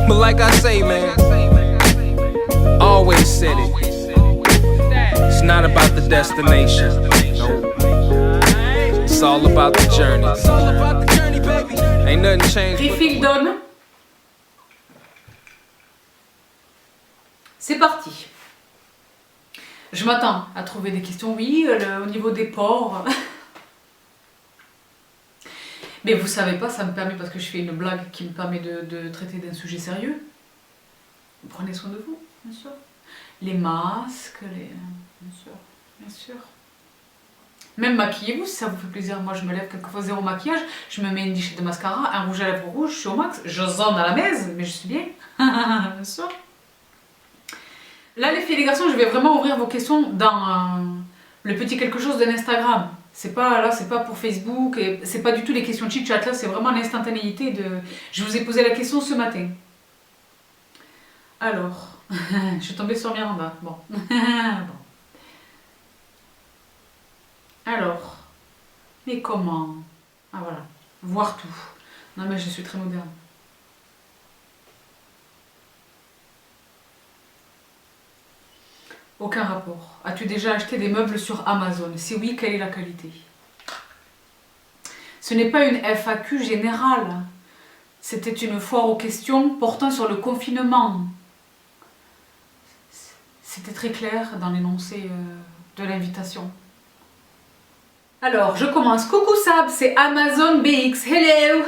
But like I say, man, always said it. It's not about the destination. It's all about the journey. Ain't nothing changed. Refill donne. C'est parti. Je m'attends à trouver des questions. Oui, au niveau des ports. Mais vous savez pas, ça me permet, parce que je fais une blague qui me permet de traiter d'un sujet sérieux. Prenez soin de vous, bien sûr. Les masques, bien sûr, bien sûr. Même maquillez-vous si ça vous fait plaisir. Moi je me lève quelquefois zéro maquillage, je me mets une lichette de mascara, un rouge à lèvres rouge, je suis au max, je zone à la maison, mais je suis bien. Bien sûr. Là les filles et les garçons, je vais vraiment ouvrir vos questions dans le petit quelque chose de l'Instagram. C'est pas là, c'est pas pour Facebook, et c'est pas du tout les questions chit-chat là, c'est vraiment l'instantanéité de. Je vous ai posé la question ce matin. Alors, je suis tombée sur Miranda. Bon. Bon. Alors, mais comment? Ah voilà, voir tout. Non mais je suis très moderne. Aucun rapport. As-tu déjà acheté des meubles sur Amazon? Si oui, quelle est la qualité? Ce n'est pas une FAQ générale. C'était une foire aux questions portant sur le confinement. C'était très clair dans l'énoncé de l'invitation. Alors, je commence. Coucou Sab, c'est Amazon BX. Hello!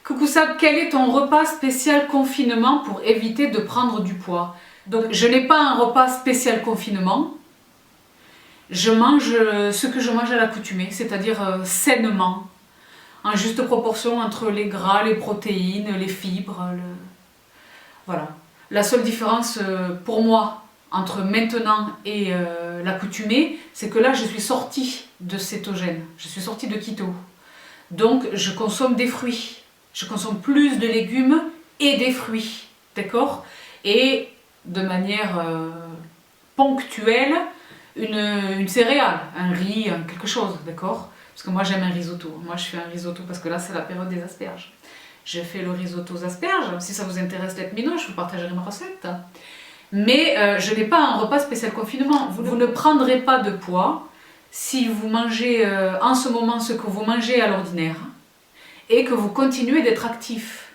Coucou Sab, quel est ton repas spécial confinement pour éviter de prendre du poids? Donc, je n'ai pas un repas spécial confinement. Je mange ce que je mange à l'accoutumée, c'est-à-dire sainement, en juste proportion entre les gras, les protéines, les fibres. Voilà. La seule différence pour moi entre maintenant et l'accoutumée, c'est que là, je suis sortie de cétogène, je suis sortie de keto. Donc, je consomme des fruits. Je consomme plus de légumes et des fruits, d'accord? Et de manière ponctuelle, une céréale, un riz, quelque chose, d'accord? Parce que moi j'aime un risotto. Moi je fais un risotto parce que là c'est la période des asperges. Je fais le risotto aux asperges. Si ça vous intéresse, let me know, je vous partagerai ma recette. Mais je n'ai pas un repas spécial confinement. Vous ne prendrez pas de poids si vous mangez en ce moment ce que vous mangez à l'ordinaire et que vous continuez d'être actif.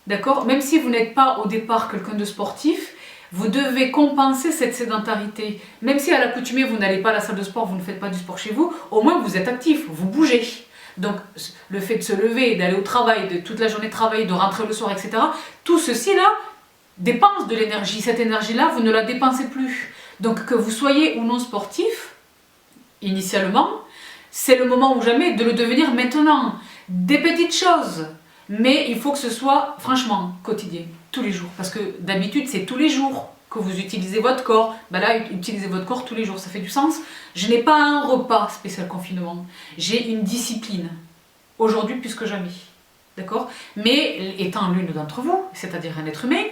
D'accord? Même si vous n'êtes pas au départ quelqu'un de sportif, vous devez compenser cette sédentarité. Même si à l'accoutumée vous n'allez pas à la salle de sport, vous ne faites pas du sport chez vous, au moins vous êtes actif, vous bougez. Donc le fait de se lever, d'aller au travail, de toute la journée travailler, de rentrer le soir, etc. Tout ceci là dépense de l'énergie. Cette énergie-là, vous ne la dépensez plus. Donc que vous soyez ou non sportif, initialement, c'est le moment ou jamais de le devenir maintenant. Des petites choses. Mais il faut que ce soit, franchement, quotidien, tous les jours. Parce que d'habitude, c'est tous les jours que vous utilisez votre corps. Ben là, utilisez votre corps tous les jours, ça fait du sens. Je n'ai pas un repas spécial confinement. J'ai une discipline. Aujourd'hui, plus que jamais. D'accord? Mais étant l'une d'entre vous, c'est-à-dire un être humain,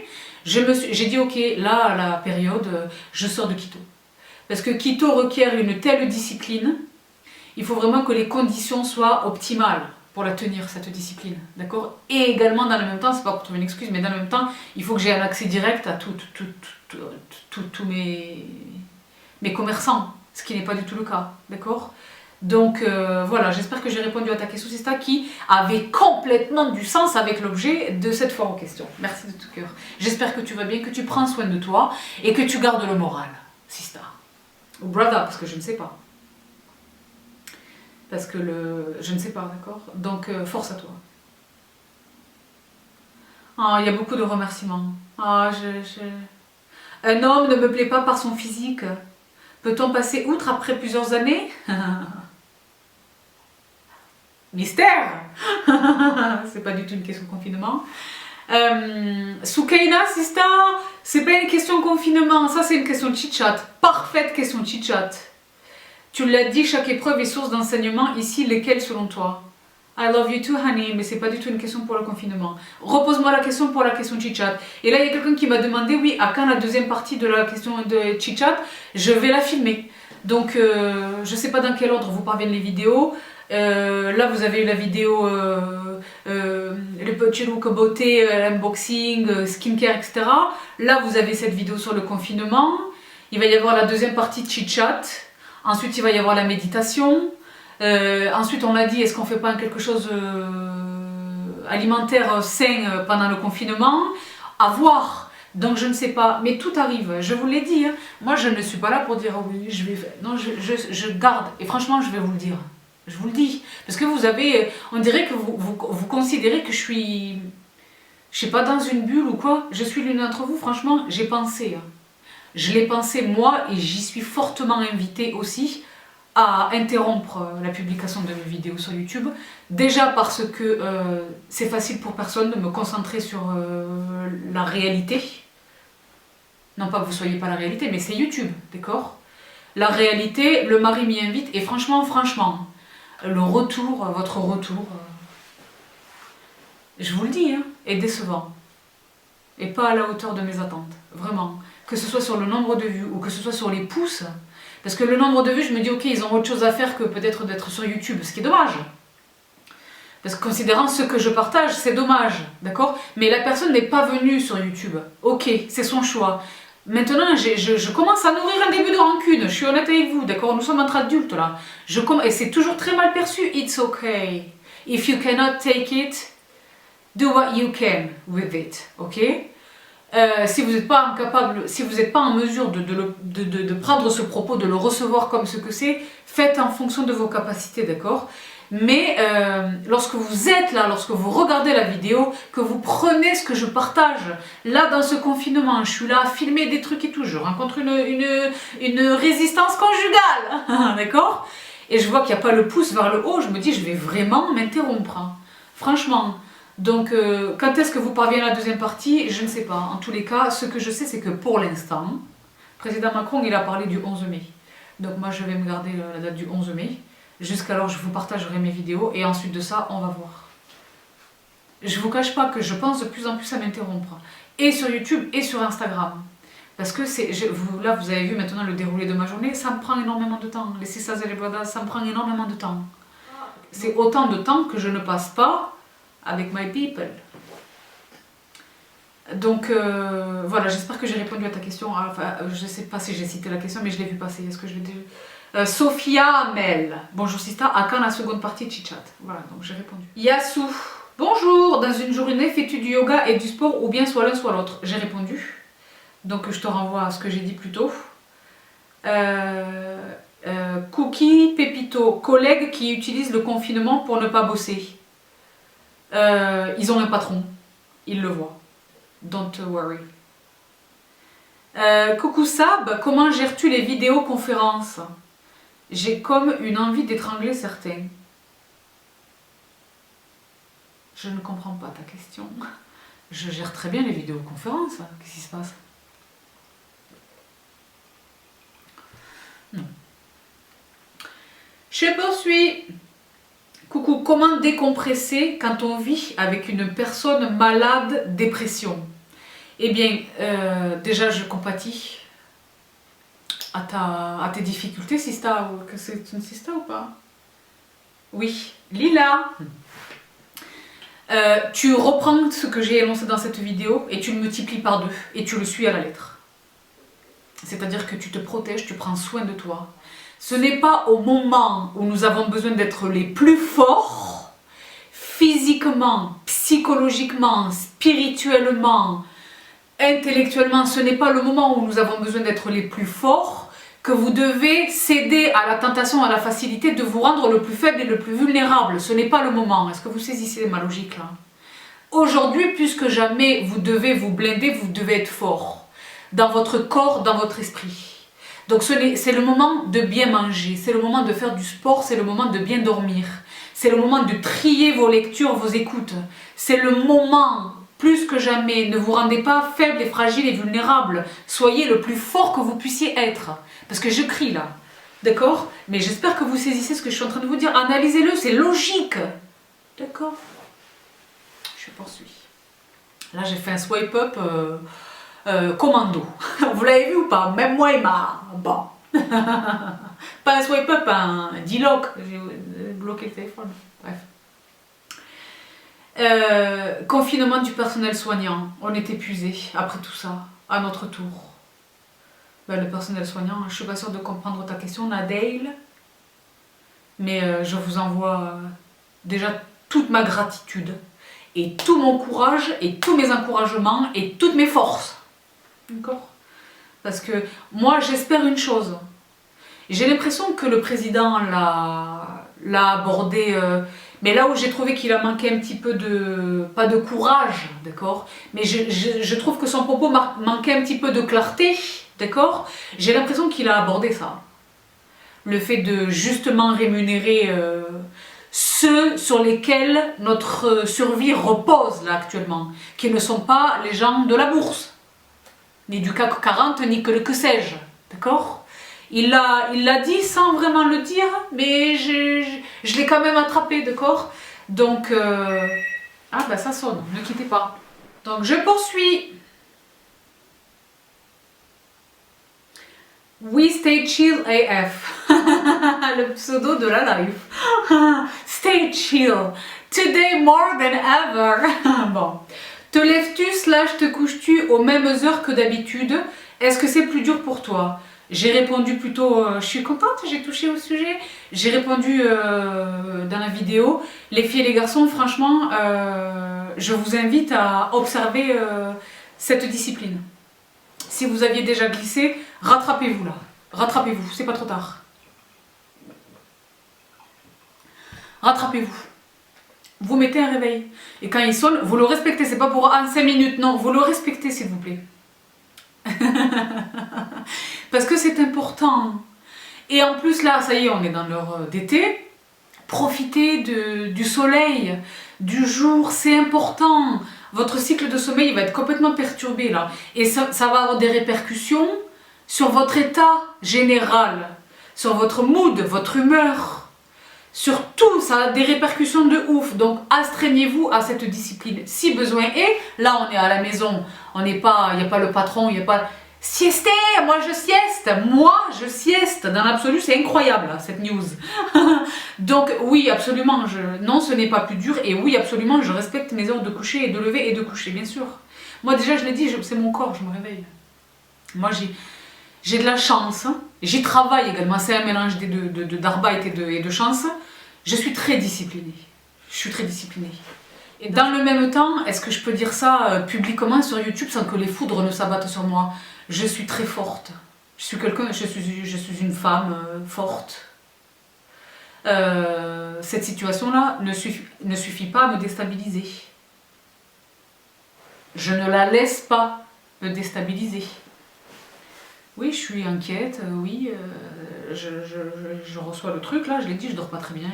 j'ai dit, ok, là, à la période, je sors de keto. Parce que keto requiert une telle discipline, il faut vraiment que les conditions soient optimales pour la tenir, cette discipline, d'accord? Et également, dans le même temps, c'est pas pour trouver une excuse, mais dans le même temps, il faut que j'ai un accès direct à tous mes commerçants, ce qui n'est pas du tout le cas, d'accord? Donc voilà, j'espère que j'ai répondu à ta question, Sista, qui avait complètement du sens avec l'objet de cette foire aux questions. Merci de tout cœur. J'espère que tu vas bien, que tu prends soin de toi et que tu gardes le moral, Sista. Ou brother, parce que je ne sais pas. Parce que je ne sais pas, d'accord? Donc, force à toi. Ah, il y a beaucoup de remerciements. Ah, Un homme ne me plaît pas par son physique. Peut-on passer outre après plusieurs années? Mystère. C'est pas du tout une question de confinement. Soukaina, Sista, c'est pas une question de confinement, ça c'est une question de chit-chat. Parfaite question de chit-chat. Tu l'as dit, chaque épreuve est source d'enseignement. Ici, lesquelles selon toi? I love you too, honey, mais c'est pas du tout une question pour le confinement. Repose-moi la question pour la question de chit-chat. Et là, il y a quelqu'un qui m'a demandé, oui, à quand la deuxième partie de la question de chit-chat? Je vais la filmer. Donc, je sais pas dans quel ordre vous parviennent les vidéos. Là, vous avez eu la vidéo, le petit look beauté, l'unboxing, skincare, etc. Là, vous avez cette vidéo sur le confinement. Il va y avoir la deuxième partie de chit-chat. Ensuite, il va y avoir la méditation. Ensuite, on m'a dit, est-ce qu'on fait pas quelque chose alimentaire sain pendant le confinement? À voir. Donc, je ne sais pas. Mais tout arrive. Je vous l'ai dit. Hein. Moi, je ne suis pas là pour dire, oh oui, je vais faire. Non, je garde. Et franchement, je vais vous le dire. Je vous le dis. Parce que vous avez... On dirait que vous considérez que je suis... Je sais pas, dans une bulle ou quoi. Je suis l'une d'entre vous. Franchement, j'ai pensé. Hein. Je l'ai pensé moi et j'y suis fortement invitée aussi à interrompre la publication de mes vidéos sur YouTube. Déjà parce que c'est facile pour personne de me concentrer sur la réalité. Non pas que vous ne soyez pas la réalité, mais c'est YouTube, d'accord? La réalité, le mari m'y invite et franchement, le retour, votre retour, je vous le dis, hein, est décevant. Et pas à la hauteur de mes attentes, vraiment. Que ce soit sur le nombre de vues ou que ce soit sur les pouces. Parce que le nombre de vues, je me dis, ok, ils ont autre chose à faire que peut-être d'être sur YouTube, ce qui est dommage. Parce que considérant ce que je partage, c'est dommage, d'accord? Mais la personne n'est pas venue sur YouTube. Ok, c'est son choix. Maintenant, je commence à nourrir un début de rancune. Je suis honnête avec vous, d'accord? Nous sommes entre adultes, là. Et c'est toujours très mal perçu. It's okay. If you cannot take it, do what you can with it, ok? Si vous n'êtes pas incapable, si vous n'êtes pas en mesure de prendre ce propos, de le recevoir comme ce que c'est, faites en fonction de vos capacités, d'accord? Mais lorsque vous êtes là, lorsque vous regardez la vidéo, que vous prenez ce que je partage, là dans ce confinement, je suis là à filmer des trucs et tout, je rencontre une résistance conjugale, d'accord? Et je vois qu'il n'y a pas le pouce vers le haut, je me dis je vais vraiment m'interrompre, hein. Franchement. Donc, quand est-ce que vous parviez à la deuxième partie? Je ne sais pas. En tous les cas, ce que je sais, c'est que pour l'instant, le président Macron, il a parlé du 11 mai. Donc moi, je vais me garder la date du 11 mai. Jusqu'alors, je vous partagerai mes vidéos. Et ensuite de ça, on va voir. Je ne vous cache pas que je pense de plus en plus à m'interrompre. Et sur YouTube et sur Instagram. Parce que là, vous avez vu maintenant le déroulé de ma journée. Ça me prend énormément de temps. Les Cissas et les Bladas, ça me prend énormément de temps. C'est autant de temps que je ne passe pas avec my people. Donc voilà, j'espère que j'ai répondu à ta question. Enfin, je ne sais pas si j'ai cité la question, mais je l'ai vu passer. Est-ce que je l'ai déjà... Sophia Mel. Bonjour Sista, à quand la seconde partie de chit-chat? Voilà, donc j'ai répondu. Yasu. Bonjour, dans une journée, fais-tu du yoga et du sport ou bien soit l'un soit l'autre? J'ai répondu. Donc je te renvoie à ce que j'ai dit plus tôt. Cookie Pepito, collègues qui utilisent le confinement pour ne pas bosser. Ils ont un patron, ils le voient. Don't worry. Coucou Sab, comment gères-tu les vidéoconférences? J'ai comme une envie d'étrangler certains. Je ne comprends pas ta question. Je gère très bien les vidéoconférences. Qu'est-ce qui se passe? Non. Je poursuis. Coucou, comment décompresser quand on vit avec une personne malade, dépression? Eh bien, déjà, je compatis à tes difficultés, Sista. Que c'est une Sista ou pas? Oui, Lila. Tu reprends ce que j'ai énoncé dans cette vidéo et tu le multiplies par 2 et tu le suis à la lettre. C'est-à-dire que tu te protèges, tu prends soin de toi. Ce n'est pas au moment où nous avons besoin d'être les plus forts, physiquement, psychologiquement, spirituellement, intellectuellement, ce n'est pas le moment où nous avons besoin d'être les plus forts que vous devez céder à la tentation, à la facilité de vous rendre le plus faible et le plus vulnérable. Ce n'est pas le moment. Est-ce que vous saisissez ma logique là? Aujourd'hui, plus que jamais, vous devez vous blinder, vous devez être fort dans votre corps, dans votre esprit. Donc c'est le moment de bien manger, c'est le moment de faire du sport, c'est le moment de bien dormir. C'est le moment de trier vos lectures, vos écoutes. C'est le moment, plus que jamais, ne vous rendez pas faible et fragile et vulnérable. Soyez le plus fort que vous puissiez être. Parce que je crie là, d'accord? Mais j'espère que vous saisissez ce que je suis en train de vous dire. Analysez-le, c'est logique. D'accord? Je poursuis. Là j'ai fait un swipe up... commando. Vous l'avez vu ou pas? Même moi, il m'a... Bon. Pas un swipe up, un D-lock. J'ai bloqué le téléphone. Bref. Confinement du personnel soignant. On est épuisé après tout ça, à notre tour. Ben, le personnel soignant, je suis pas sûre de comprendre ta question, Nadale. Mais je vous envoie déjà toute ma gratitude et tout mon courage et tous mes encouragements et toutes mes forces. D'accord ? Parce que moi j'espère une chose. J'ai l'impression que le président l'a abordé, mais là où j'ai trouvé qu'il a manqué un petit peu de, pas de courage, d'accord, mais je trouve que son propos manquait un petit peu de clarté, d'accord. J'ai l'impression qu'il a abordé ça. Le fait de justement rémunérer ceux sur lesquels notre survie repose là actuellement, qui ne sont pas les gens de la bourse, ni du CAC 40, ni que sais-je, d'accord. Il l'a dit sans vraiment le dire, mais je l'ai quand même attrapé, d'accord. Donc, ah bah ça sonne, ne quittez pas. Donc je poursuis. We stay chill AF. Le pseudo de la live. Stay chill. Today more than ever. Bon. Te lèves-tu / te couches-tu aux mêmes heures que d'habitude? Est-ce que c'est plus dur pour toi? J'ai répondu plutôt, je suis contente, j'ai touché au sujet. J'ai répondu dans la vidéo. Les filles et les garçons, franchement, je vous invite à observer cette discipline. Si vous aviez déjà glissé, rattrapez-vous là. Rattrapez-vous, c'est pas trop tard. Rattrapez-vous. Vous mettez un réveil. Et quand il sonne, vous le respectez. C'est pas pour 5 minutes, non. Vous le respectez, s'il vous plaît. Parce que c'est important. Et en plus, là, ça y est, on est dans l'heure d'été. Profitez du soleil, du jour, c'est important. Votre cycle de sommeil va être complètement perturbé là. Et ça va avoir des répercussions sur votre état général, sur votre mood, votre humeur. Sur tout, ça a des répercussions de ouf. Donc astreignez-vous à cette discipline. Si besoin est, là on est à la maison. On n'est pas, il n'y a pas le patron, il n'y a pas... Siester, moi je sieste, dans l'absolu, c'est incroyable cette news. Donc oui, absolument, non, ce n'est pas plus dur, et oui, absolument, je respecte mes heures de coucher et de lever et de coucher, bien sûr. Moi déjà, je l'ai dit, c'est mon corps, je me réveille. Moi j'ai de la chance, j'y travaille également, c'est un mélange d'arbeit et de chance. Je suis très disciplinée, Et dans le même temps, est-ce que je peux dire ça publiquement sur YouTube sans que les foudres ne s'abattent sur moi? Je suis très forte. Je suis une femme forte. Cette situation-là ne suffit pas à me déstabiliser. Je ne la laisse pas me déstabiliser. Oui, je suis inquiète, oui, je reçois le truc là, je l'ai dit, je dors pas très bien.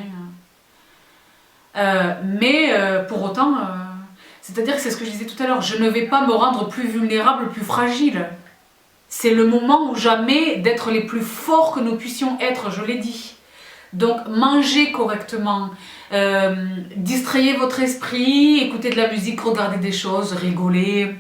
Mais pour autant, c'est-à-dire que c'est ce que je disais tout à l'heure, je ne vais pas me rendre plus vulnérable, plus fragile. C'est le moment ou jamais d'être les plus forts que nous puissions être, je l'ai dit. Donc mangez correctement, distrayez votre esprit, écoutez de la musique, regardez des choses, rigolez.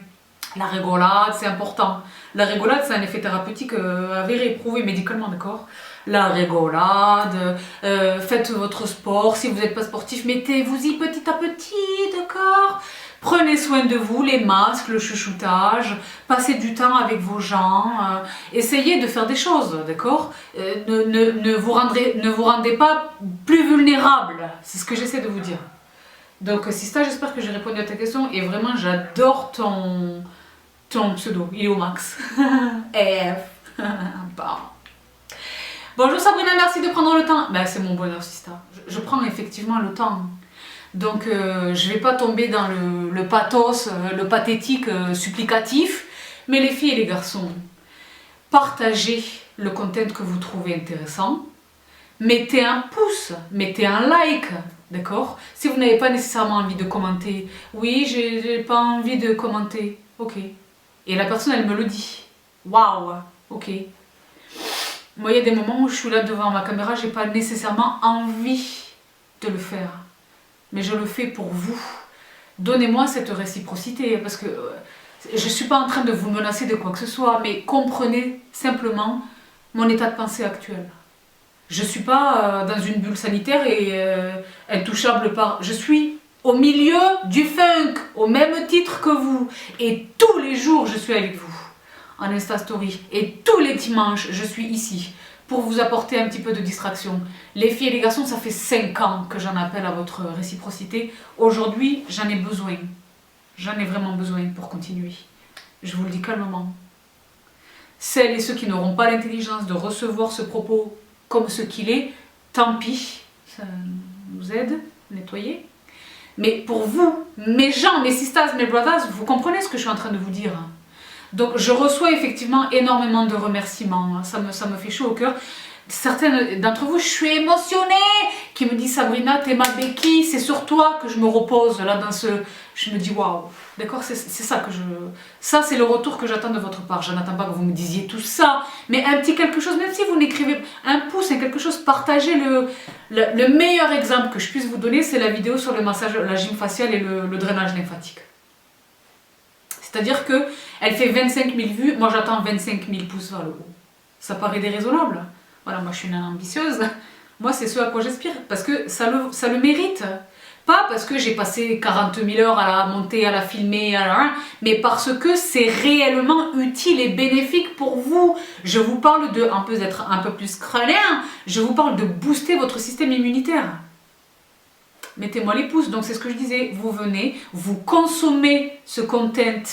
La rigolade, c'est important. La rigolade, c'est un effet thérapeutique avéré, prouvé médicalement, d'accord? La rigolade, faites votre sport. Si vous n'êtes pas sportif, mettez-vous-y petit à petit, d'accord? Prenez soin de vous, les masques, le chuchotage, passez du temps avec vos gens, essayez de faire des choses, d'accord? Ne vous rendez pas plus vulnérable, c'est ce que j'essaie de vous dire. Donc Sista, j'espère que j'ai répondu à ta question, et vraiment j'adore ton pseudo, il est au max. F. Bonjour Sabrina, merci de prendre le temps. Ben, c'est mon bonheur Sista, je prends effectivement le temps. Donc je vais pas tomber dans le pathos, le pathétique supplicatif, mais les filles et les garçons, partagez le content que vous trouvez intéressant, mettez un pouce, mettez un like, d'accord? Si vous n'avez pas nécessairement envie de commenter, oui, j'ai pas envie de commenter, ok. Et la personne, elle me le dit, waouh, ok. Moi, il y a des moments où je suis là devant ma caméra, j'ai pas nécessairement envie de le faire. Mais je le fais pour vous. Donnez-moi cette réciprocité, parce que je ne suis pas en train de vous menacer de quoi que ce soit, mais comprenez simplement mon état de pensée actuel. Je ne suis pas dans une bulle sanitaire et intouchable par... Je suis au milieu du funk, au même titre que vous. Et tous les jours, je suis avec vous en Insta Story. Et tous les dimanches, je suis ici pour vous apporter un petit peu de distraction. Les filles et les garçons, ça fait 5 ans que j'en appelle à votre réciprocité. Aujourd'hui, j'en ai besoin. J'en ai vraiment besoin pour continuer. Je vous le dis calmement. Celles et ceux qui n'auront pas l'intelligence de recevoir ce propos comme ce qu'il est, tant pis, ça nous aide à nettoyer. Mais pour vous, mes gens, mes sisters, mes brothers, vous comprenez ce que je suis en train de vous dire. Donc je reçois effectivement énormément de remerciements, ça me fait chaud au cœur. Certaines d'entre vous, je suis émotionnée, qui me disent Sabrina, t'es ma béquille, c'est sur toi que je me repose là dans ce... Je me dis waouh, d'accord, c'est ça que je... Ça c'est le retour que j'attends de votre part. Je n'attends pas que vous me disiez tout ça, mais un petit quelque chose, même si vous n'écrivez un pouce, et quelque chose, partagez le meilleur exemple que je puisse vous donner, c'est la vidéo sur le massage, la gym faciale et le drainage lymphatique. C'est-à-dire que elle fait 25 000 vues, moi j'attends 25 000 pouces vers le haut. Ça paraît déraisonnable. Voilà, moi je suis une ambitieuse. Moi c'est ce à quoi j'aspire, parce que ça le mérite. Pas parce que j'ai passé 40 000 heures à la monter, à la filmer, mais parce que c'est réellement utile et bénéfique pour vous. Je vous parle de, en plus d'être un peu plus crânien, je vous parle de booster votre système immunitaire. Mettez-moi les pouces, donc c'est ce que je disais, vous venez, vous consommez ce content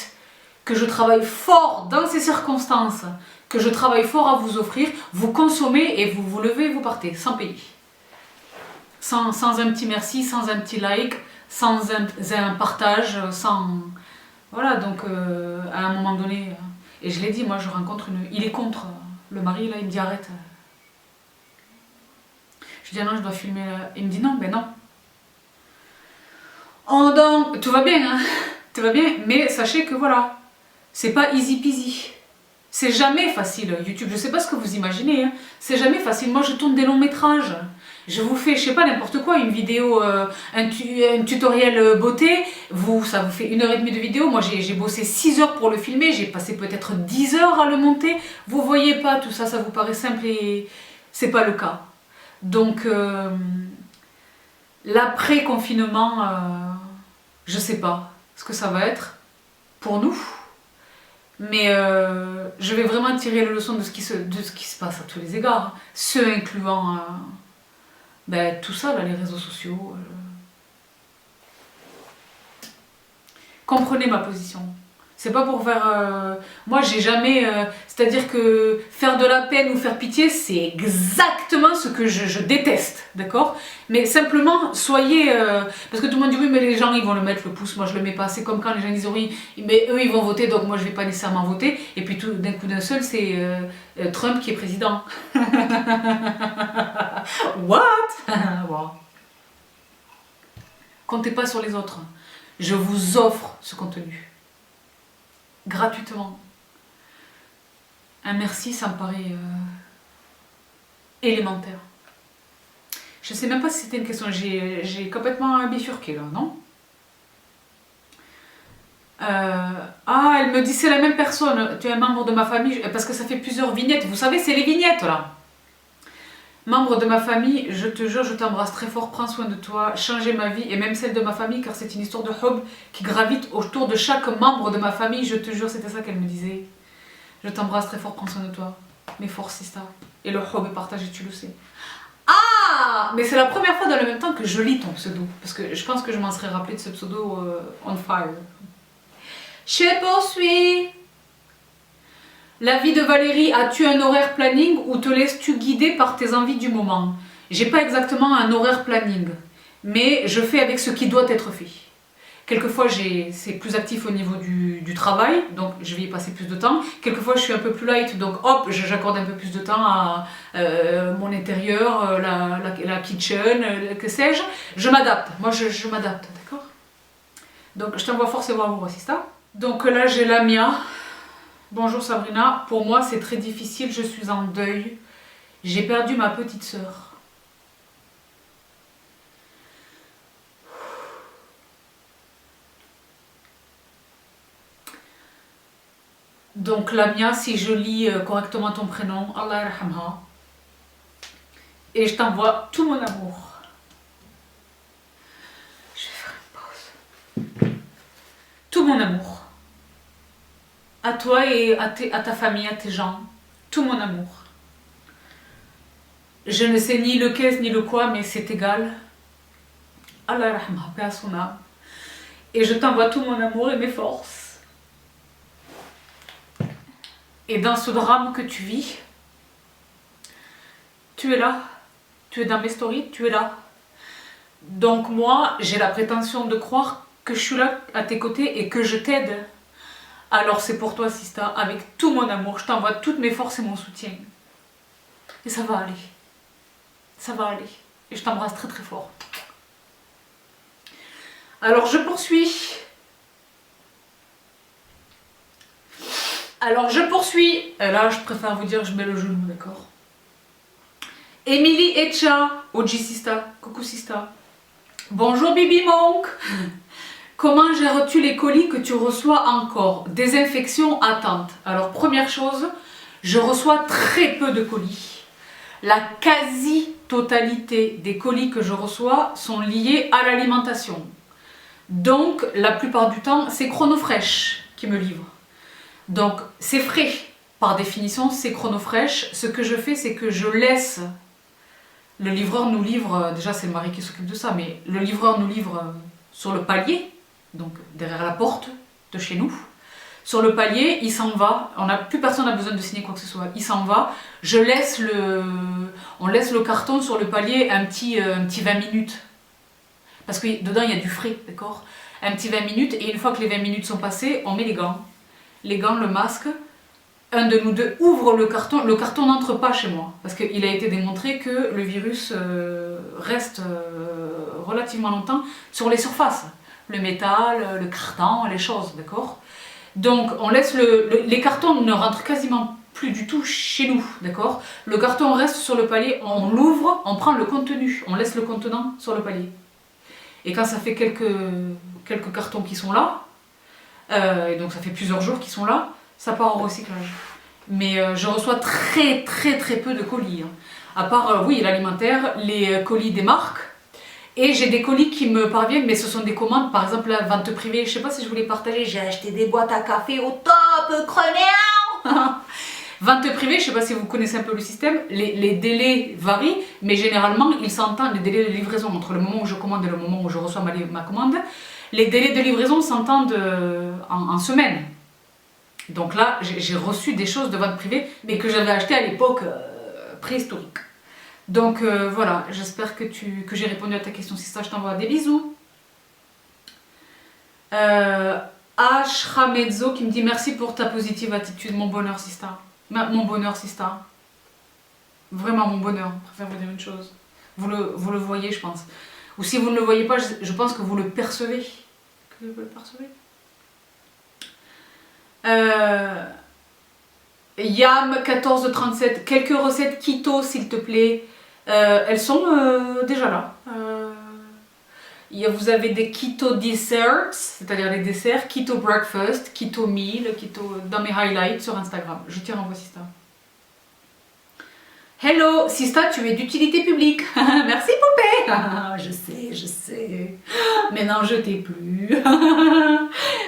que je travaille fort dans ces circonstances, que je travaille fort à vous offrir, vous consommez et vous vous levez et vous partez, sans payer. Sans un petit merci, sans un petit like, sans un partage, sans... Voilà, donc à un moment donné, et je l'ai dit, moi je rencontre une... Il est contre, le mari là, il me dit arrête. Je dis ah non, je dois filmer là. Il me dit non, ben non. Oh donc, tout va bien, hein, tout va bien, mais sachez que voilà, c'est pas easy peasy. C'est jamais facile, YouTube, je sais pas ce que vous imaginez, hein. C'est jamais facile. Moi je tourne des longs métrages, je vous fais, je sais pas, n'importe quoi, une vidéo, un tutoriel beauté, ça vous fait 1h30 de vidéo, moi j'ai bossé 6 heures pour le filmer, j'ai passé peut-être 10 heures à le monter, vous voyez pas, tout ça, ça vous paraît simple et c'est pas le cas. Donc, l'après-confinement, je sais pas ce que ça va être pour nous. Mais je vais vraiment tirer les leçons de ce qui se passe à tous les égards, ce incluant ben, tout ça, là, les réseaux sociaux. Comprenez ma position. C'est pas pour faire... Moi, j'ai jamais... C'est-à-dire que faire de la peine ou faire pitié, c'est exactement ce que je déteste, d'accord? Mais simplement, soyez... parce que tout le monde dit, oui, mais les gens, ils vont le mettre, le pouce. Moi, je le mets pas. C'est comme quand les gens disent, oui, mais eux, ils vont voter, donc moi, je vais pas nécessairement voter. Et puis, tout d'un coup d'un seul, c'est Trump qui est président. What? Wow. Comptez pas sur les autres. Je vous offre ce contenu. Gratuitement. Un merci, ça me paraît élémentaire. Je sais même pas si c'était une question, j'ai complètement bifurqué là, non? Ah, elle me dit c'est la même personne, tu es un membre de ma famille, parce que ça fait plusieurs vignettes, vous savez, c'est les vignettes là. Membre de ma famille, je te jure, je t'embrasse très fort, prends soin de toi, changer ma vie et même celle de ma famille, car c'est une histoire de hub qui gravite autour de chaque membre de ma famille, je te jure, c'était ça qu'elle me disait. Je t'embrasse très fort, prends soin de toi. Mes forces, c'est ça. Et le hub est partagé, tu le sais. Ah! Mais c'est la première fois dans le même temps que je lis ton pseudo, parce que je pense que je m'en serais rappelé de ce pseudo on fire. Je poursuis. La vie de Valérie, as-tu un horaire planning ou te laisses-tu guider par tes envies du moment? J'ai pas exactement un horaire planning, mais je fais avec ce qui doit être fait. Quelquefois, c'est plus actif au niveau du travail, donc je vais y passer plus de temps. Quelquefois, je suis un peu plus light, donc hop, j'accorde un peu plus de temps à mon intérieur, la kitchen, que sais-je. Je m'adapte, moi je m'adapte, d'accord? Donc je t'envoie forcément mon assistant. Donc là, j'ai Lamia. Bonjour Sabrina, pour moi c'est très difficile, je suis en deuil. J'ai perdu ma petite sœur. Donc Lamia, si je lis correctement ton prénom, Allah yarhamha, et je t'envoie tout mon amour. Je vais faire une pause. Tout mon amour. À toi et à ta famille, à tes gens. Tout mon amour. Je ne sais ni le qu'est ni le quoi, mais c'est égal. Allah rahma, paix à son âme. Et je t'envoie tout mon amour et mes forces. Et dans ce drame que tu vis, tu es là. Tu es dans mes stories, tu es là. Donc moi, j'ai la prétention de croire que je suis là à tes côtés et que je t'aide. Alors c'est pour toi, Sista, avec tout mon amour, je t'envoie toutes mes forces et mon soutien. Et ça va aller. Ça va aller. Et je t'embrasse très très fort. Alors je poursuis. Et là, je préfère vous dire, je mets le genou, d'accord? Émilie Echa, Oji Sista, coucou Sista. Bonjour Bibi Monk. Comment gères-tu les colis que tu reçois encore? Désinfection, attente. Alors première chose, je reçois très peu de colis. La quasi-totalité des colis que je reçois sont liés à l'alimentation. Donc la plupart du temps, c'est Chronofresh qui me livre. Donc c'est frais. Par définition, c'est Chronofresh. Ce que je fais, c'est que je laisse... Le livreur nous livre, déjà c'est le mari qui s'occupe de ça, mais le livreur nous livre sur le palier, donc derrière la porte de chez nous. Sur le palier, il s'en va, plus personne n'a besoin de signer quoi que ce soit, il s'en va. On laisse le carton sur le palier un petit 20 minutes. Parce que dedans il y a du frais, d'accord? Un petit 20 minutes, et une fois que les 20 minutes sont passées, on met les gants. Les gants, le masque. Un de nous deux ouvre le carton n'entre pas chez moi, parce qu'il a été démontré que le virus reste relativement longtemps sur les surfaces, le métal, le carton, les choses, d'accord? Donc on laisse les cartons ne rentrent quasiment plus du tout chez nous, d'accord? Le carton reste sur le palier, on l'ouvre, on prend le contenu, on laisse le contenant sur le palier. Et quand ça fait quelques cartons qui sont là, et donc ça fait plusieurs jours qu'ils sont là, ça part au recyclage. Mais je reçois très peu de colis. Hein. À part, oui, l'alimentaire, les colis des marques. Et j'ai des colis qui me parviennent, mais ce sont des commandes, par exemple la vente privée. Je sais pas si je voulais partager, j'ai acheté des boîtes à café au top, crevé. Vente privée, je sais pas si vous connaissez un peu le système, les délais varient, mais généralement, ils s'entendent, les délais de livraison, entre le moment où je commande et le moment où je reçois ma commande, les délais de livraison s'entendent en semaines. Donc là, j'ai reçu des choses de vente privée, mais que j'avais achetées à l'époque préhistorique. Donc voilà, j'espère que j'ai répondu à ta question. Si ça, je t'envoie des bisous. Ashramezzo qui me dit merci pour ta positive attitude, mon bonheur, Sista. Mon bonheur, Sista. Vraiment mon bonheur. Je préfère vous dire une chose. Vous le voyez, je pense. Ou si vous ne le voyez pas, je pense que vous le percevez. Que vous le percevez. Yam1437, quelques recettes keto s'il te plaît. Elles sont déjà là. Vous avez des keto desserts, c'est-à-dire les desserts, keto breakfast, keto meal, keto dans mes highlights sur Instagram. Je t'y renvoie, Sista. Hello, Sista, tu es d'utilité publique. Merci, poupée. Je sais. Mais non, je t'ai plus.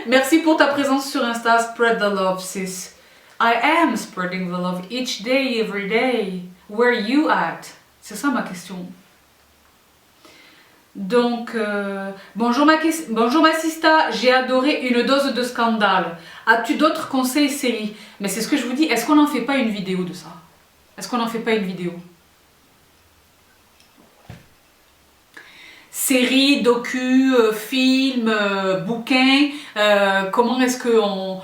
Merci pour ta présence sur Insta. Spread the love, sis. I am spreading the love each day, every day. Where are you at? C'est ça ma question. Donc, bonjour ma Sista, j'ai adoré une dose de scandale. As-tu d'autres conseils séries? Mais c'est ce que je vous dis, est-ce qu'on n'en fait pas une vidéo de ça? Est-ce qu'on n'en fait pas une vidéo? Séries, docu, films, bouquins, comment est-ce qu'on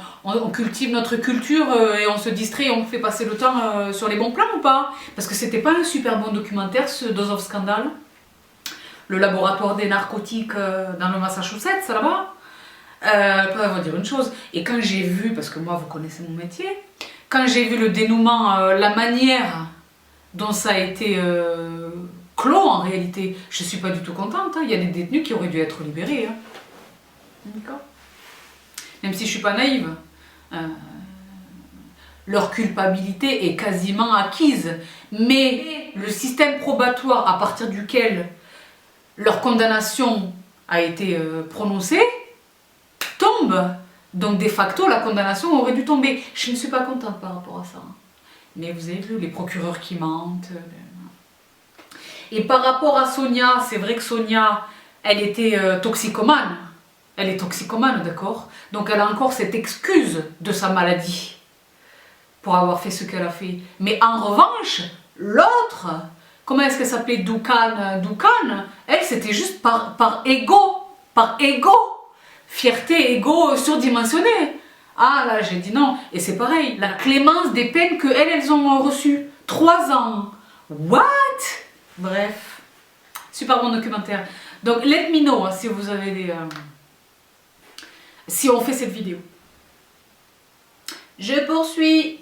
cultive notre culture et on se distrait et on fait passer le temps sur les bons plans ou pas? Parce que c'était pas un super bon documentaire, ce Dose of Scandal. Le laboratoire des narcotiques dans le Massachusetts, là-bas. Je peux vous dire une chose, et quand j'ai vu, parce que moi vous connaissez mon métier, quand j'ai vu le dénouement, la manière dont ça a été clos en réalité, je suis pas du tout contente. Hein. Il y a des détenus qui auraient dû être libérés. Hein. D'accord. Même si je suis pas naïve. leur culpabilité est quasiment acquise. Mais le système probatoire à partir duquel leur condamnation a été prononcée tombe. Donc de facto, la condamnation aurait dû tomber. Je ne suis pas contente par rapport à ça. Mais vous avez vu, les procureurs qui mentent. Et par rapport à Sonia, c'est vrai que Sonia, elle était toxicomane. Elle est toxicomane, d'accord? Donc elle a encore cette excuse de sa maladie pour avoir fait ce qu'elle a fait. Mais en revanche, l'autre, comment est-ce qu'elle s'appelait? Doukan, elle, c'était juste par ego. Par ego. Fierté, ego surdimensionné. Ah là, j'ai dit non. Et c'est pareil, la clémence des peines qu'elles ont reçues. 3 ans. What? Bref. Super bon documentaire. Donc, let me know si vous avez des... si on fait cette vidéo. Je poursuis.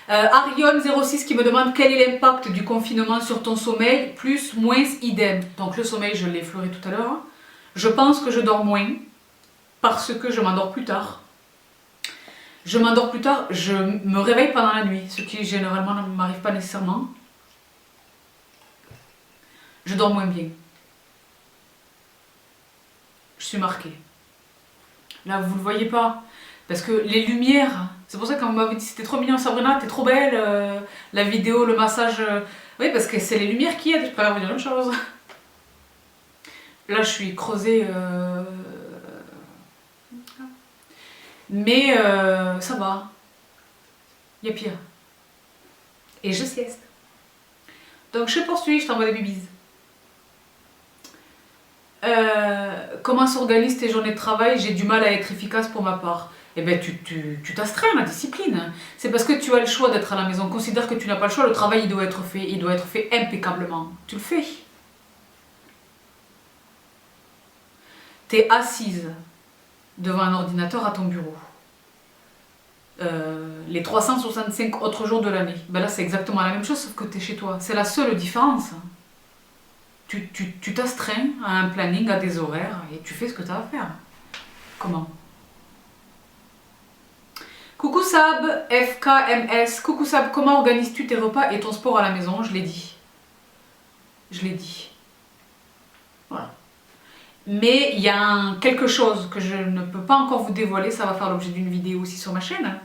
Arion06 qui me demande quel est l'impact du confinement sur ton sommeil, plus, moins, idem. Donc le sommeil, je l'ai effleuré tout à l'heure. Je pense que je dors moins parce que je m'endors plus tard. Je m'endors plus tard, je me réveille pendant la nuit, ce qui généralement ne m'arrive pas nécessairement. Je dors moins bien. Je suis marquée. Là, vous ne le voyez pas. Parce que les lumières, c'est pour ça qu'on m'avait dit c'était trop mignon Sabrina, t'es trop belle, la vidéo, le massage. Oui, parce que c'est les lumières qui aident, je peux pas vous dire une chose. Là, je suis creusée. Mais ça va. Il y a pire. Et je sieste. Donc je poursuis, je t'envoie des bibises. Comment s'organisent tes journées de travail? J'ai du mal à être efficace pour ma part. Eh bien, tu t'astreins à la discipline. C'est parce que tu as le choix d'être à la maison. Considère que tu n'as pas le choix, le travail il doit être fait. Il doit être fait impeccablement. Tu le fais. Tu es assise devant un ordinateur à ton bureau. Les 365 autres jours de l'année. Ben là, c'est exactement la même chose, sauf que tu es chez toi. C'est la seule différence. Tu t'astreins à un planning, à des horaires, et tu fais ce que tu as à faire. Comment? Coucou Sab, FKMS. Coucou Sab, comment organises-tu tes repas et ton sport à la maison? Je l'ai dit. Je l'ai dit. Voilà. Mais il y a quelque chose que je ne peux pas encore vous dévoiler, ça va faire l'objet d'une vidéo aussi sur ma chaîne,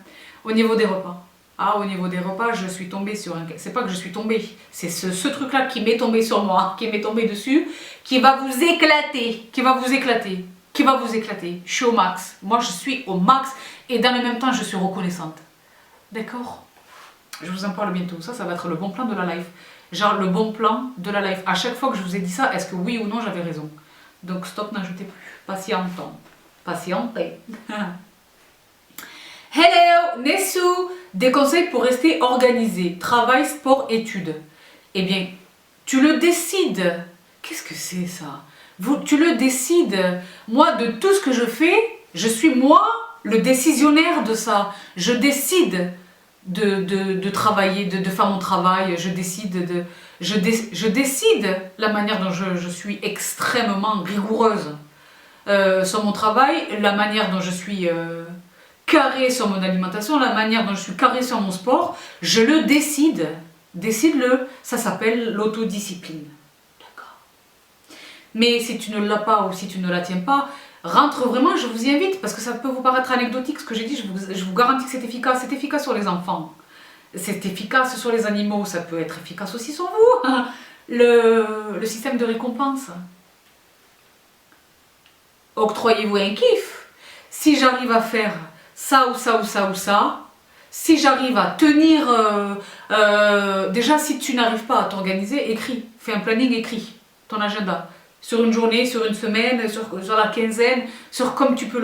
au niveau des repas. Ah, au niveau des repas, je suis tombée sur un... C'est pas que je suis tombée, c'est ce truc-là qui m'est tombé sur moi, qui m'est tombé dessus, qui va vous éclater, qui va vous éclater, qui va vous éclater. Je suis au max. Moi, je suis au max et dans le même temps, je suis reconnaissante. D'accord? Je vous en parle bientôt. Ça va être le bon plan de la life. Genre, le bon plan de la life. À chaque fois que je vous ai dit ça, est-ce que oui ou non, j'avais raison? Donc, stop, n'ajoutez plus. Patientons. Patientez. Hello, Nessou. Des conseils pour rester organisé. Travail, sport, études. Eh bien, tu le décides. Qu'est-ce que c'est ça? Tu le décides. Moi, de tout ce que je fais, je suis moi le décisionnaire de ça. Je décide de travailler, de faire mon travail. Je décide la manière dont je suis extrêmement rigoureuse sur mon travail, la manière dont je suis carrée sur mon alimentation, la manière dont je suis carrée sur mon sport. Je le décide. Décide-le. Ça s'appelle l'autodiscipline. D'accord. Mais si tu ne l'as pas ou si tu ne la tiens pas, rentre vraiment, je vous y invite, parce que ça peut vous paraître anecdotique ce que j'ai dit, je vous garantis que c'est efficace. C'est efficace sur les enfants. C'est efficace sur les animaux, ça peut être efficace aussi sur vous. Le système de récompense. Octroyez-vous un kiff. Si j'arrive à faire ça ou ça ou ça ou ça, si j'arrive à tenir... déjà, si tu n'arrives pas à t'organiser, écris. Fais un planning, écris ton agenda. Sur une journée, sur une semaine, sur la quinzaine, sur comme tu peux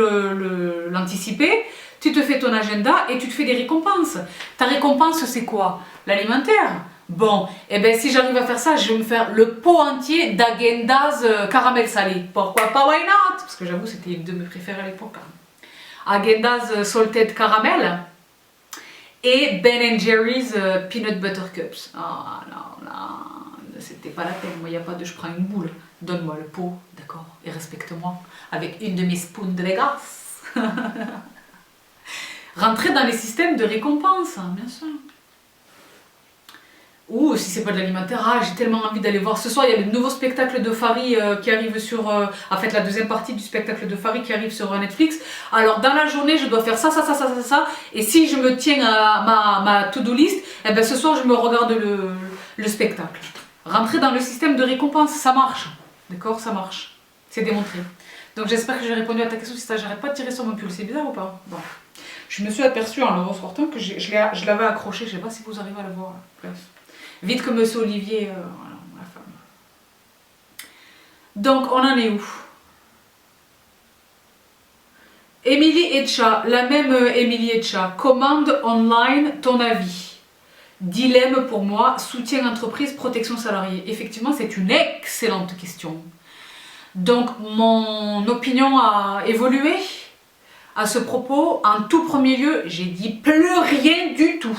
l'anticiper. Tu te fais ton agenda et tu te fais des récompenses. Ta récompense, c'est quoi? L'alimentaire. Bon, et bien si j'arrive à faire ça, je vais me faire le pot entier d'Agendas caramel salé. Pourquoi pas, why not? Parce que j'avoue, c'était une de mes préférées à l'époque. Agendas salted caramel et Ben Jerry's peanut butter cups. Ah non, non, c'était pas la peine. Moi, il n'y a pas de je prends une boule. Donne-moi le pot, d'accord? Et respecte-moi avec une demi-spoon de Vegas. Rentrer dans les systèmes de récompense, hein, bien sûr. Ou si c'est pas de l'alimentaire, ah, j'ai tellement envie d'aller voir. Ce soir, il y a le nouveau spectacle de Fari qui arrive sur... en fait, la deuxième partie du spectacle de Fari qui arrive sur Netflix. Alors, dans la journée, je dois faire ça. Et si je me tiens à ma to-do list, eh ben, ce soir, je me regarde le spectacle. Rentrer dans le système de récompense, ça marche. D'accord, ça marche. C'est démontré. Donc, j'espère que j'ai répondu à ta question. Si ça, j'arrête pas de tirer sur mon pull. C'est bizarre ou pas? Bon. Je me suis aperçue en le ressortant que je l'avais accroché. Je sais pas si vous arrivez à le voir. Bref. Vite que Monsieur Olivier, voilà, la femme. Donc, on en est où? Émilie Etcha, la même Émilie Etcha. Commande online, ton avis. Dilemme pour moi, soutien entreprise, protection salariée. Effectivement, c'est une excellente question. Donc, mon opinion a évolué à ce propos. En tout premier lieu, j'ai dit plus rien du tout.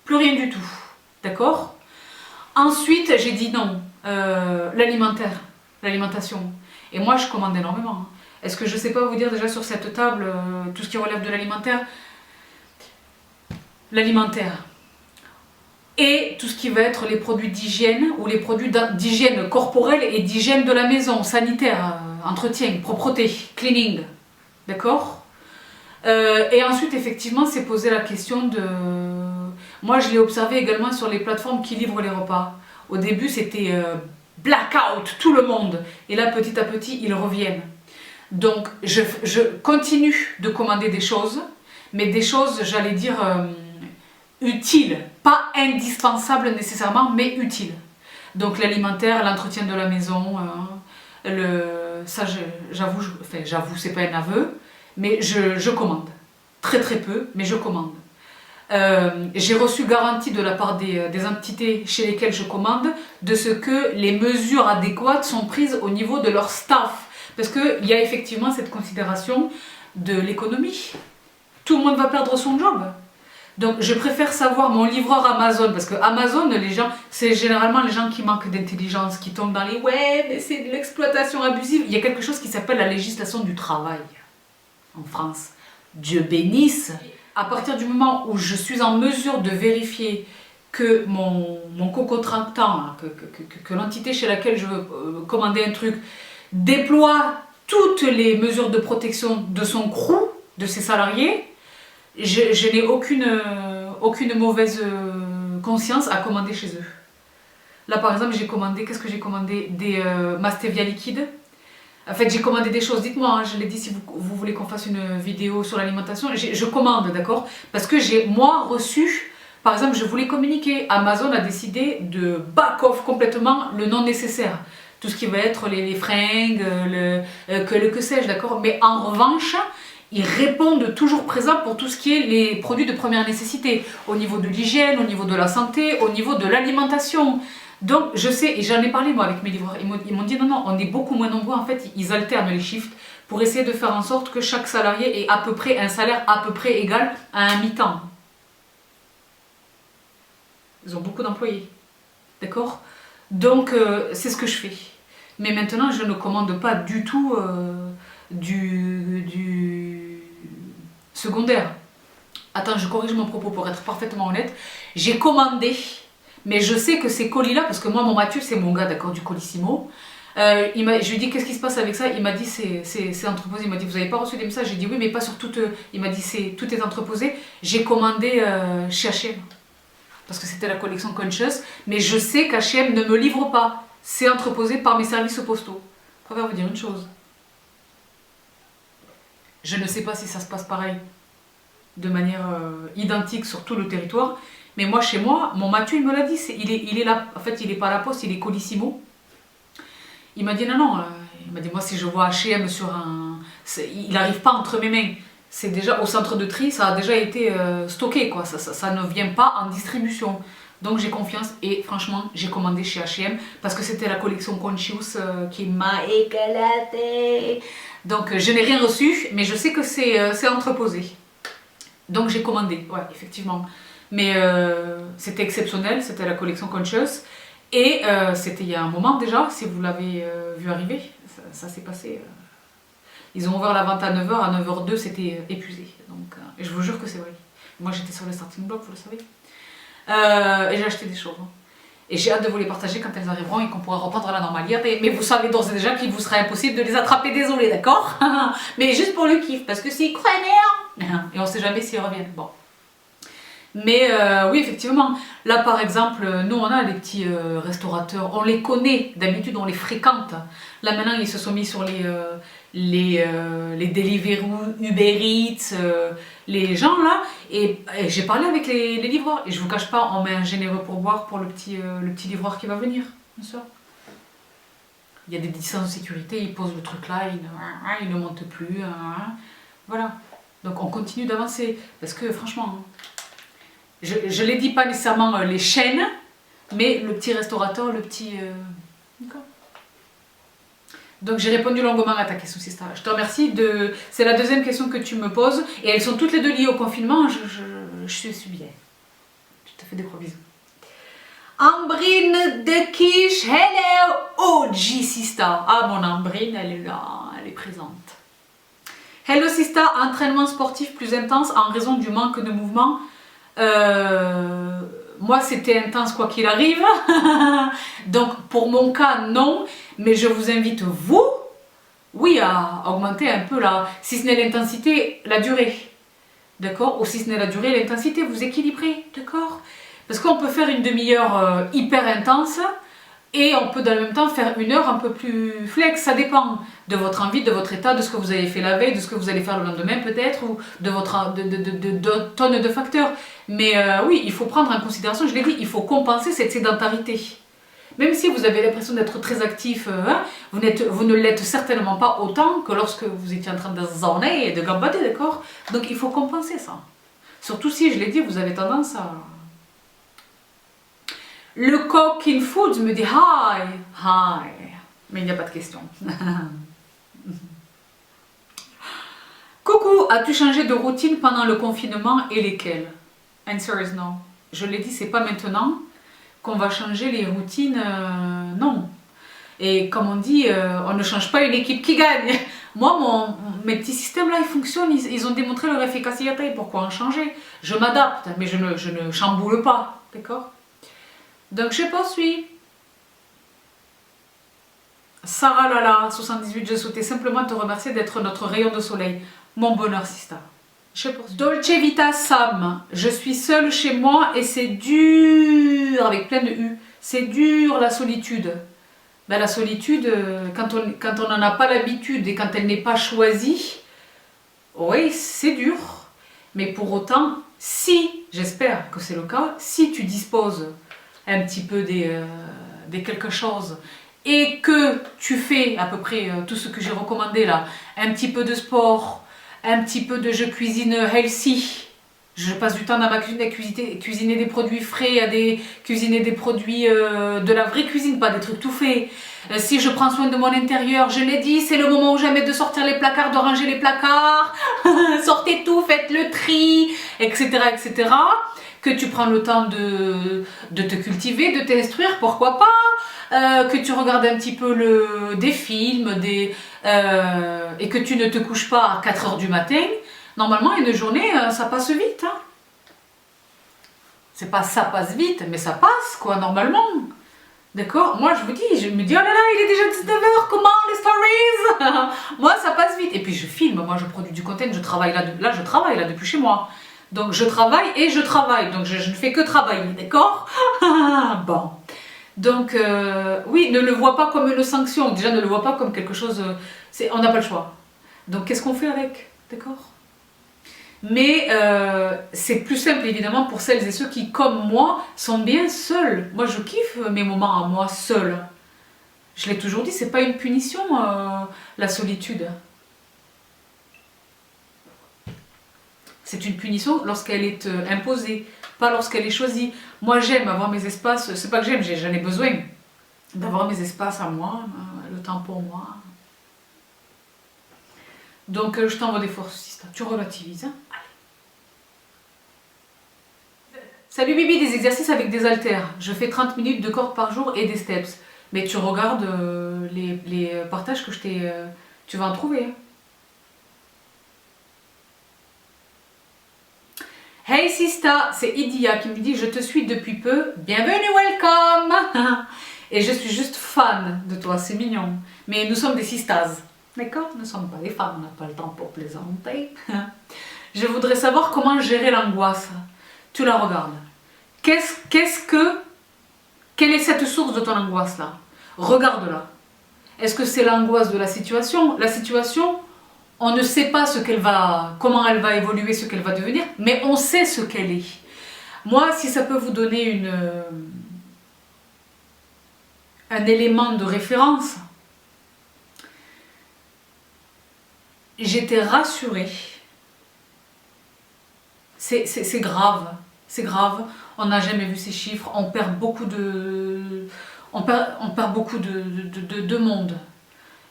Plus rien du tout. D'accord? Ensuite, j'ai dit non, l'alimentaire, l'alimentation. Et moi, je commande énormément. Est-ce que je ne sais pas vous dire déjà sur cette table tout ce qui relève de l'alimentaire? L'alimentaire. Et tout ce qui va être les produits d'hygiène ou les produits d'hygiène corporelle et d'hygiène de la maison, sanitaire, entretien, propreté, cleaning. D'accord? Et ensuite, effectivement, c'est poser la question de... Moi, je l'ai observé également sur les plateformes qui livrent les repas. Au début, c'était blackout, tout le monde. Et là, petit à petit, ils reviennent. Donc, je continue de commander des choses, mais des choses, j'allais dire, utiles. Pas indispensables nécessairement, mais utiles. Donc, l'alimentaire, l'entretien de la maison, ça, j'avoue, c'est pas un aveu, mais je commande. Très très peu, mais je commande. J'ai reçu garantie de la part des entités chez lesquelles je commande de ce que les mesures adéquates sont prises au niveau de leur staff. Parce qu'il y a effectivement cette considération de l'économie. Tout le monde va perdre son job. Donc je préfère savoir mon livreur Amazon, parce que Amazon, les gens, c'est généralement les gens qui manquent d'intelligence, qui tombent dans les web, et c'est de l'exploitation abusive. Il y a quelque chose qui s'appelle la législation du travail en France. Dieu bénisse. À partir du moment où je suis en mesure de vérifier que mon co-contractant, que l'entité chez laquelle je veux commander un truc, déploie toutes les mesures de protection de son crew, de ses salariés, je n'ai aucune mauvaise conscience à commander chez eux. Là par exemple, j'ai commandé, qu'est-ce que j'ai commandé? Des Mastévia liquides. En fait, j'ai commandé des choses, dites-moi, hein, je l'ai dit, si vous voulez qu'on fasse une vidéo sur l'alimentation, je commande, d'accord? Parce que j'ai, moi, reçu, par exemple, je voulais communiquer, Amazon a décidé de back-off complètement le non nécessaire. Tout ce qui va être les fringues, que sais-je, d'accord? Mais en revanche, ils répondent toujours présent pour tout ce qui est les produits de première nécessité, au niveau de l'hygiène, au niveau de la santé, au niveau de l'alimentation. Donc je sais, et j'en ai parlé moi avec mes livreurs, ils m'ont dit non, on est beaucoup moins nombreux, en fait ils alternent les shifts pour essayer de faire en sorte que chaque salarié ait à peu près un salaire à peu près égal à un mi-temps. Ils ont beaucoup d'employés, d'accord? Donc c'est ce que je fais. Mais maintenant je ne commande pas du tout du secondaire. Attends, je corrige mon propos pour être parfaitement honnête. J'ai commandé... Mais je sais que ces colis-là, parce que moi, mon Mathieu, c'est mon gars, d'accord, du Colissimo. Je lui ai dit, qu'est-ce qui se passe avec ça? Il m'a dit, c'est entreposé. Il m'a dit, vous n'avez pas reçu des messages? J'ai dit, oui, mais pas sur toute... Il m'a dit, tout est entreposé. J'ai commandé chez H&M. Parce que c'était la collection Conscious. Mais je sais qu'H&M ne me livre pas. C'est entreposé par mes services postaux. Je préfère vous dire une chose. Je ne sais pas si ça se passe pareil, de manière identique sur tout le territoire. Mais moi, chez moi, mon Mathieu, il me l'a dit, il est là, en fait, il n'est pas à la poste, il est Colissimo. Il m'a dit non, il m'a dit moi, si je vois H&M sur un... Il n'arrive pas entre mes mains. C'est déjà au centre de tri, ça a déjà été stocké, quoi. Ça ne vient pas en distribution. Donc j'ai confiance et franchement, j'ai commandé chez H&M parce que c'était la collection Conscious qui m'a éclaté. Donc je n'ai rien reçu, mais je sais que c'est entreposé. Donc j'ai commandé, ouais, effectivement. Mais c'était exceptionnel, c'était la collection Conscious. Et c'était il y a un moment déjà, si vous l'avez vu arriver, ça s'est passé. Ils ont ouvert la vente à 9h, à 9h02 c'était épuisé. Donc, et je vous jure que c'est vrai. Moi j'étais sur le starting block, vous le savez. Et j'ai acheté des choses. Hein. Et j'ai hâte de vous les partager quand elles arriveront et qu'on pourra reprendre à la normalité. Mais vous savez d'ores et déjà qu'il vous sera impossible de les attraper, désolé, d'accord? Mais juste pour le kiff, parce que c'est crémère. Et on sait jamais s'ils reviennent. Bon. Mais oui, effectivement, là par exemple, nous on a des petits restaurateurs, on les connaît, d'habitude on les fréquente. Là maintenant ils se sont mis sur les Deliveroo, Uber Eats, les gens là, et j'ai parlé avec les livreurs, et je vous cache pas, on met un généreux pourboire pour le petit livreur qui va venir, bien sûr. Il y a des distances de sécurité, ils posent le truc là, il ne monte plus, voilà. Donc on continue d'avancer, parce que franchement... Je ne les dis pas nécessairement les chaînes, mais le petit restaurateur, le petit... D'accord. Donc j'ai répondu longuement à ta question, Sista. Je te remercie. C'est la deuxième question que tu me poses, et elles sont toutes les deux liées au confinement. Je suis bien. Je te fais des gros bisous. Ambrine de Quiche, hello! OG Sista. Ah, mon Ambrine, elle est là, elle est présente. Hello Sista, entraînement sportif plus intense en raison du manque de mouvement. Moi c'était intense quoi qu'il arrive. Donc pour mon cas non, mais je vous invite vous, oui, à augmenter un peu là, si ce n'est l'intensité, la durée, d'accord, ou si ce n'est la durée, l'intensité, vous équilibrez, d'accord, parce qu'on peut faire une demi-heure hyper intense et on peut dans le même temps faire une heure un peu plus flex, ça dépend de votre envie, de votre état, de ce que vous avez fait la veille, de ce que vous allez faire le lendemain peut-être, ou de tonnes de facteurs. Mais oui, il faut prendre en considération, je l'ai dit, il faut compenser cette sédentarité. Même si vous avez l'impression d'être très actif, vous ne l'êtes certainement pas autant que lorsque vous étiez en train de zoner et de gambader, d'accord? Donc il faut compenser ça. Surtout si, je l'ai dit, vous avez tendance à... Le Cooking Foods me dit hi, hi, mais il n'y a pas de question. Coucou, as-tu changé de routine pendant le confinement et lesquelles? Answer is no. Je l'ai dit, c'est pas maintenant qu'on va changer les routines, non. Et comme on dit, on ne change pas une équipe qui gagne. Moi, mes petits systèmes là, ils fonctionnent, ils ont démontré leur efficacité. Pourquoi en changer? Je m'adapte, mais je ne chamboule pas, d'accord? Donc je poursuis. Sarah Lala, 78, je souhaitais simplement te remercier d'être notre rayon de soleil. Mon bonheur, Sista. Je poursuis. Dolce Vita Sam, je suis seule chez moi et c'est dur, avec plein de U. C'est dur la solitude. Ben, la solitude, quand on n'en a pas l'habitude et quand elle n'est pas choisie, oui, c'est dur. Mais pour autant, si, j'espère que c'est le cas, si tu disposes un petit peu des quelque chose et que tu fais à peu près tout ce que j'ai recommandé là, un petit peu de sport, un petit peu de je cuisine healthy, je passe du temps dans ma cuisine à cuisiner des produits frais, cuisiner des produits de la vraie cuisine, pas des trucs tout faits. Si je prends soin de mon intérieur, je l'ai dit, c'est le moment ou jamais de sortir les placards, de ranger les placards, sortez tout, faites le tri, etc., etc. Que tu prends le temps de te cultiver, de t'instruire, pourquoi pas, que tu regardes un petit peu des films, et que tu ne te couches pas à 4 h du matin, normalement une journée, ça passe vite. Hein. C'est pas ça passe vite, mais ça passe, quoi, normalement. D'accord? Moi, je vous dis, je me dis, oh là là, il est déjà 19 h, comment les stories? Moi, ça passe vite. Et puis, je filme, moi, je produis du content, je travaille là, je travaille là depuis chez moi. Donc je travaille et je travaille, donc je ne fais que travailler, d'accord? Bon, donc oui, ne le vois pas comme une sanction, déjà ne le vois pas comme quelque chose, on n'a pas le choix. Donc qu'est-ce qu'on fait avec, d'accord? Mais c'est plus simple évidemment pour celles et ceux qui, comme moi, sont bien seuls. Moi je kiffe mes moments à moi seule. Je l'ai toujours dit, c'est pas une punition la solitude. C'est une punition lorsqu'elle est imposée, pas lorsqu'elle est choisie. Moi j'aime avoir mes espaces, c'est pas que j'aime, j'en ai besoin d'avoir mes espaces à moi, le temps pour moi. Donc je t'envoie des forces, Sista. Tu relativises. Hein. Allez. Salut Bibi, des exercices avec des haltères. Je fais 30 minutes de corde par jour et des steps. Mais tu regardes les partages que je t'ai... tu vas en trouver. Hein. Hey Sista, c'est Idia qui me dit je te suis depuis peu, bienvenue, welcome. Et je suis juste fan de toi, c'est mignon. Mais nous sommes des sistas, d'accord? Nous ne sommes pas des femmes, on n'a pas le temps pour plaisanter. Je voudrais savoir comment gérer l'angoisse. Tu la regardes. Quelle est cette source de ton angoisse là? Regarde-la. Est-ce que c'est l'angoisse de la situation? La situation, on ne sait pas comment elle va évoluer, ce qu'elle va devenir, mais on sait ce qu'elle est. Moi, si ça peut vous donner un élément de référence, j'étais rassurée. C'est grave, c'est grave. On n'a jamais vu ces chiffres. On perd beaucoup de monde.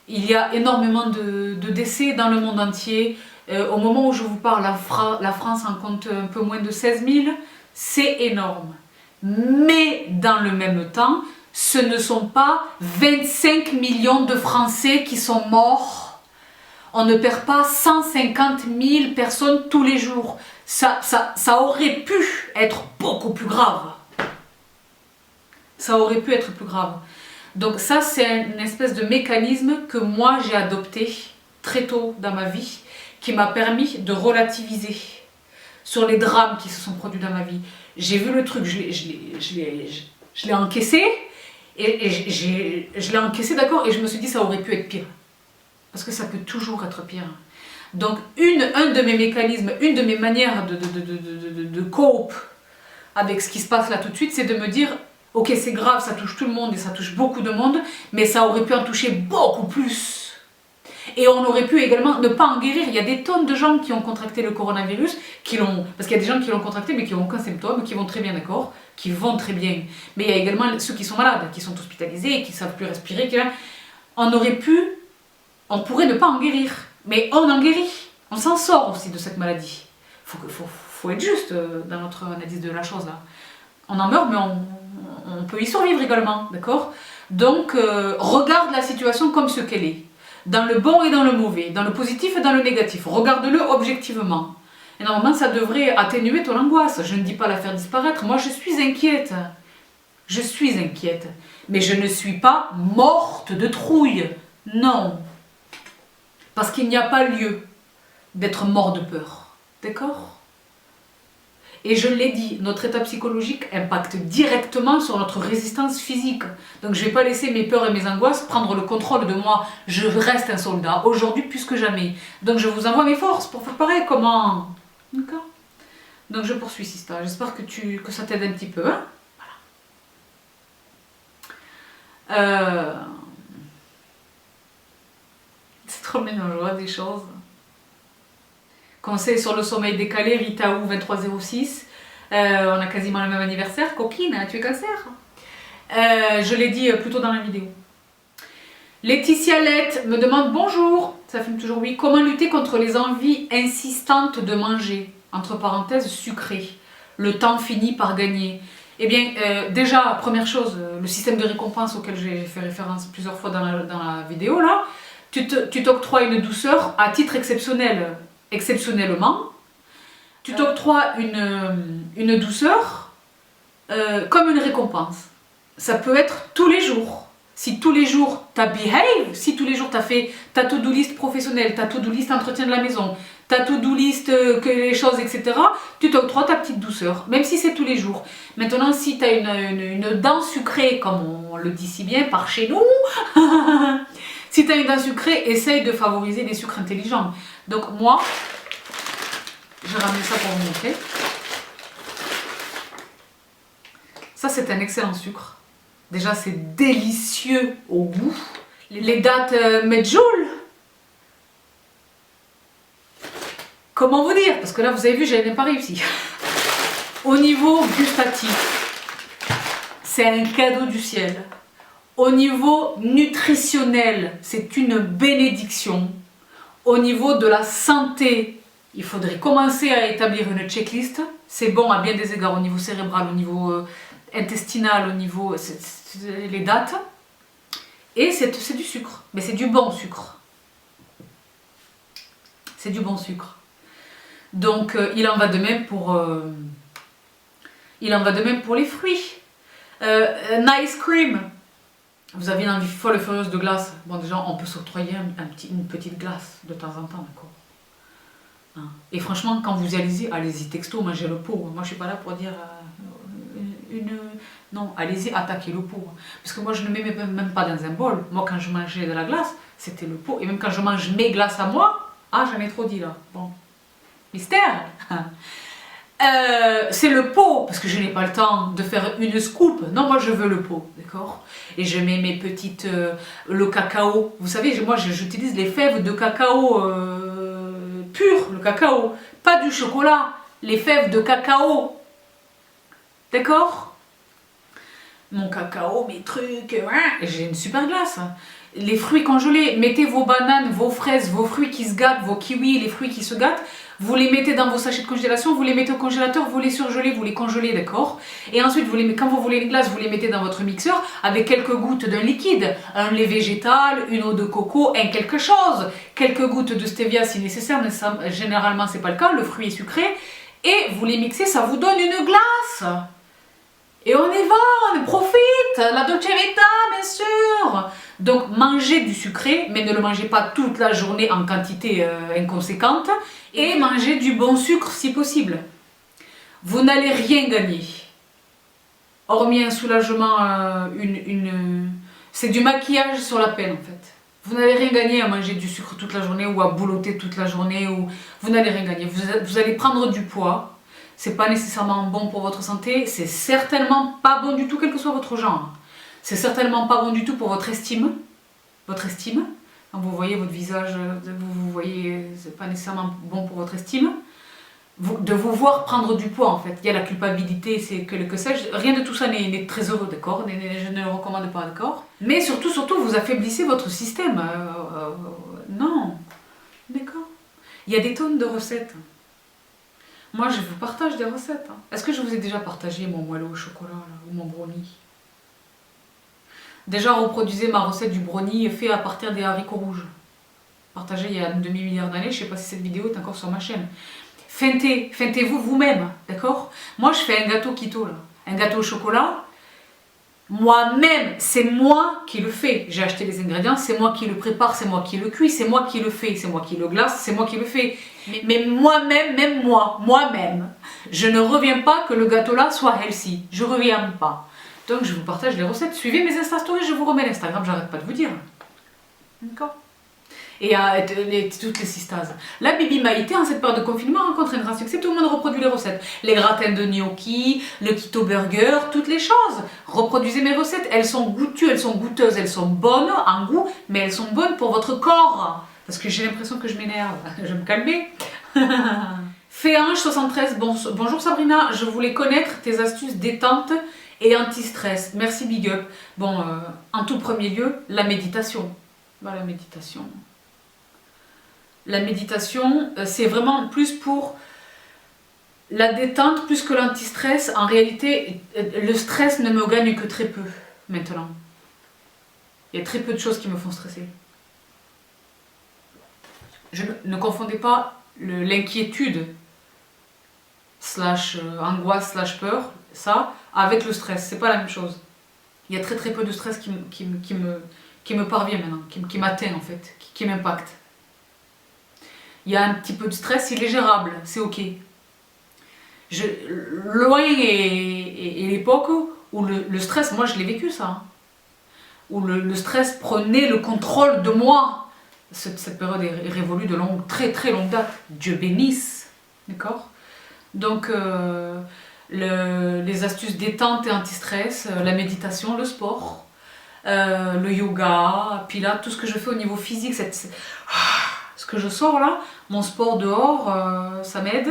Il y a énormément de décès dans le monde entier. Au moment où je vous parle, la France en compte un peu moins de 16 000. C'est énorme. Mais dans le même temps, ce ne sont pas 25 millions de Français qui sont morts. On ne perd pas 150 000 personnes tous les jours. Ça aurait pu être beaucoup plus grave. Ça aurait pu être plus grave. Donc ça, c'est une espèce de mécanisme que moi, j'ai adopté très tôt dans ma vie, qui m'a permis de relativiser sur les drames qui se sont produits dans ma vie. J'ai vu le truc, je l'ai encaissé, et je l'ai encaissé, d'accord, et je me suis dit, ça aurait pu être pire. Parce que ça peut toujours être pire. Donc, un de mes mécanismes, une de mes manières de cope avec ce qui se passe là tout de suite, c'est de me dire, ok, c'est grave, ça touche tout le monde et ça touche beaucoup de monde, mais ça aurait pu en toucher beaucoup plus. Et on aurait pu également ne pas en guérir. Il y a des tonnes de gens qui ont contracté le coronavirus, parce qu'il y a des gens qui l'ont contracté mais qui n'ont aucun symptôme, qui vont très bien, d'accord, qui vont très bien. Mais il y a également ceux qui sont malades, qui sont hospitalisés, qui ne savent plus respirer. On pourrait ne pas en guérir, mais on en guérit. On s'en sort aussi de cette maladie. Faut être juste dans notre analyse de la chose là. On en meurt, mais on peut y survivre également, d'accord? Donc, regarde la situation comme ce qu'elle est. Dans le bon et dans le mauvais, dans le positif et dans le négatif. Regarde-le objectivement. Et normalement, ça devrait atténuer ton angoisse. Je ne dis pas la faire disparaître. Moi, je suis inquiète. Je suis inquiète. Mais je ne suis pas morte de trouille. Non. Parce qu'il n'y a pas lieu d'être mort de peur. D'accord? Et je l'ai dit, notre état psychologique impacte directement sur notre résistance physique. Donc je ne vais pas laisser mes peurs et mes angoisses prendre le contrôle de moi. Je reste un soldat, aujourd'hui plus que jamais. Donc je vous envoie mes forces pour faire pareil, comment? D'accord? Donc je poursuis, Sista. J'espère que ça t'aide un petit peu. Hein? Voilà. C'est trop mignon, je vois des choses. Conseil sur le sommeil décalé, Ritaou 2306. On a quasiment le même anniversaire. Coquine, tu es cancer. Je l'ai dit plus tôt dans la vidéo. Laetitia Lette me demande bonjour, ça filme toujours oui, comment lutter contre les envies insistantes de manger, entre parenthèses sucré. Le temps finit par gagner. Eh bien, déjà, première chose, le système de récompense auquel j'ai fait référence plusieurs fois dans la vidéo là, tu t'octroies une douceur à titre exceptionnel. Exceptionnellement, tu t'octroies une douceur comme une récompense. Ça peut être tous les jours. Si tous les jours tu as behave, si tous les jours tu as fait ta to-do list professionnelle, ta to-do list entretien de la maison, ta to-do list que les choses, etc., tu t'octroies ta petite douceur, même si c'est tous les jours. Maintenant, si tu as une dent sucrée, comme on le dit si bien par chez nous, si tu as une dent sucrée, essaye de favoriser des sucres intelligents. Donc moi, j'ai ramené ça pour vous montrer. Ça, c'est un excellent sucre. Déjà, c'est délicieux au goût. Les dattes Medjool. Comment vous dire? Parce que là, vous avez vu, je n'ai pas réussi. Au niveau gustatif, c'est un cadeau du ciel. Au niveau nutritionnel, c'est une bénédiction. Au niveau de la santé, il faudrait commencer à établir une checklist. C'est bon à bien des égards au niveau cérébral, au niveau intestinal, au niveau... les dates. Et c'est du sucre. Mais c'est du bon sucre. C'est du bon sucre. Donc il en va de même pour les fruits. An ice cream. Vous avez une envie folle et furieuse de glace. Bon, déjà, on peut s'octroyer une petite glace de temps en temps, d'accord. Hein. Et franchement, quand vous y allez-y texto, mangez le pot. Moi, je suis pas là pour dire non, allez-y, attaquez le pot. Parce que moi, je ne mets même pas dans un bol. Moi, quand je mangeais de la glace, c'était le pot. Et même quand je mange mes glaces à moi, ah, j'en ai trop dit là. Bon, mystère. C'est le pot, parce que je n'ai pas le temps de faire une scoop. Non, moi je veux le pot, d'accord. Et je mets mes petites... le cacao. Vous savez, moi j'utilise les fèves de cacao pur, le cacao. Pas du chocolat, les fèves de cacao. D'accord. Mon cacao, mes trucs... Et j'ai une super glace. Les fruits congelés, mettez vos bananes, vos fraises, vos fruits qui se gâtent, vos kiwis, les fruits qui se gâtent. Vous les mettez dans vos sachets de congélation, vous les mettez au congélateur, vous les surgelez, vous les congelez, d'accord. Et ensuite, quand vous voulez les glaces, vous les mettez dans votre mixeur avec quelques gouttes d'un liquide, un lait végétal, une eau de coco, quelque chose. Quelques gouttes de stevia si nécessaire, mais ça, généralement c'est pas le cas, le fruit est sucré. Et vous les mixez, ça vous donne une glace. Et on y va, on profite, la dolce vita, bien sûr. Donc mangez du sucré, mais ne le mangez pas toute la journée en quantité inconséquente. Et mangez du bon sucre si possible. Vous n'allez rien gagner. Hormis un soulagement, c'est du maquillage sur la peine en fait. Vous n'allez rien gagner à manger du sucre toute la journée ou à boulotter toute la journée. Vous n'allez rien gagner. Vous allez prendre du poids. C'est pas nécessairement bon pour votre santé. C'est certainement pas bon du tout, quel que soit votre genre. C'est certainement pas bon du tout pour votre estime. Votre estime. Quand vous voyez votre visage, vous voyez, c'est pas nécessairement bon pour votre estime. De vous voir prendre du poids en fait. Il y a la culpabilité, c'est que sais-je. Rien de tout ça n'est très heureux, d'accord. Je ne le recommande pas, d'accord. Mais surtout, vous affaiblissez votre système. Non. D'accord. Il y a des tonnes de recettes. Moi, je vous partage des recettes. Est-ce que je vous ai déjà partagé mon moelleux au chocolat là, ou mon brownie? Déjà, reproduisez ma recette du brownie fait à partir des haricots rouges. Partagée il y a un demi-milliard d'années, je ne sais pas si cette vidéo est encore sur ma chaîne. Feintez-vous vous-même, d'accord? Moi, je fais un gâteau keto, là. Un gâteau au chocolat. Moi-même, c'est moi qui le fais. J'ai acheté les ingrédients, c'est moi qui le prépare, c'est moi qui le cuis, c'est moi qui le fais, c'est moi qui le glace, c'est moi qui le fais. Mais moi-même, moi-même, je ne reviens pas que le gâteau là soit healthy. Je reviens pas. Donc je vous partage les recettes. Suivez mes Insta Stories, je vous remets l'Instagram, j'arrête pas de vous dire. D'accord. Et toutes les sistas. La Bibi Maïté, en cette période de confinement, rencontre un grand succès. Tout le monde reproduit les recettes. Les gratins de gnocchi, le keto burger, toutes les choses. Reproduisez mes recettes. Elles sont goûtues, elles sont goûteuses, elles sont bonnes en goût, mais elles sont bonnes pour votre corps. Parce que j'ai l'impression que je m'énerve. Je vais me calmer. Féange73, bonjour Sabrina, je voulais connaître tes astuces détente et anti-stress. Merci, big up. Bon, en tout premier lieu, la méditation. Voilà, la méditation. La méditation, c'est vraiment plus pour la détente, plus que l'anti-stress. En réalité, le stress ne me gagne que très peu, maintenant. Il y a très peu de choses qui me font stresser. Ne confondez pas l'inquiétude, angoisse, peur, ça, avec le stress. C'est pas la même chose. Il y a très peu de stress qui me parvient maintenant, qui m'atteint en fait, qui m'impacte. Il y a un petit peu de stress, il est gérable, c'est ok. Loin est l'époque où le stress, moi je l'ai vécu ça, hein, où le stress prenait le contrôle de moi. Cette période est révolue de très longue date. Dieu bénisse, d'accord. Donc les astuces détente et anti-stress, la méditation, le sport, le yoga, puis là tout ce que je fais au niveau physique, ce que je sors là, mon sport dehors, ça m'aide.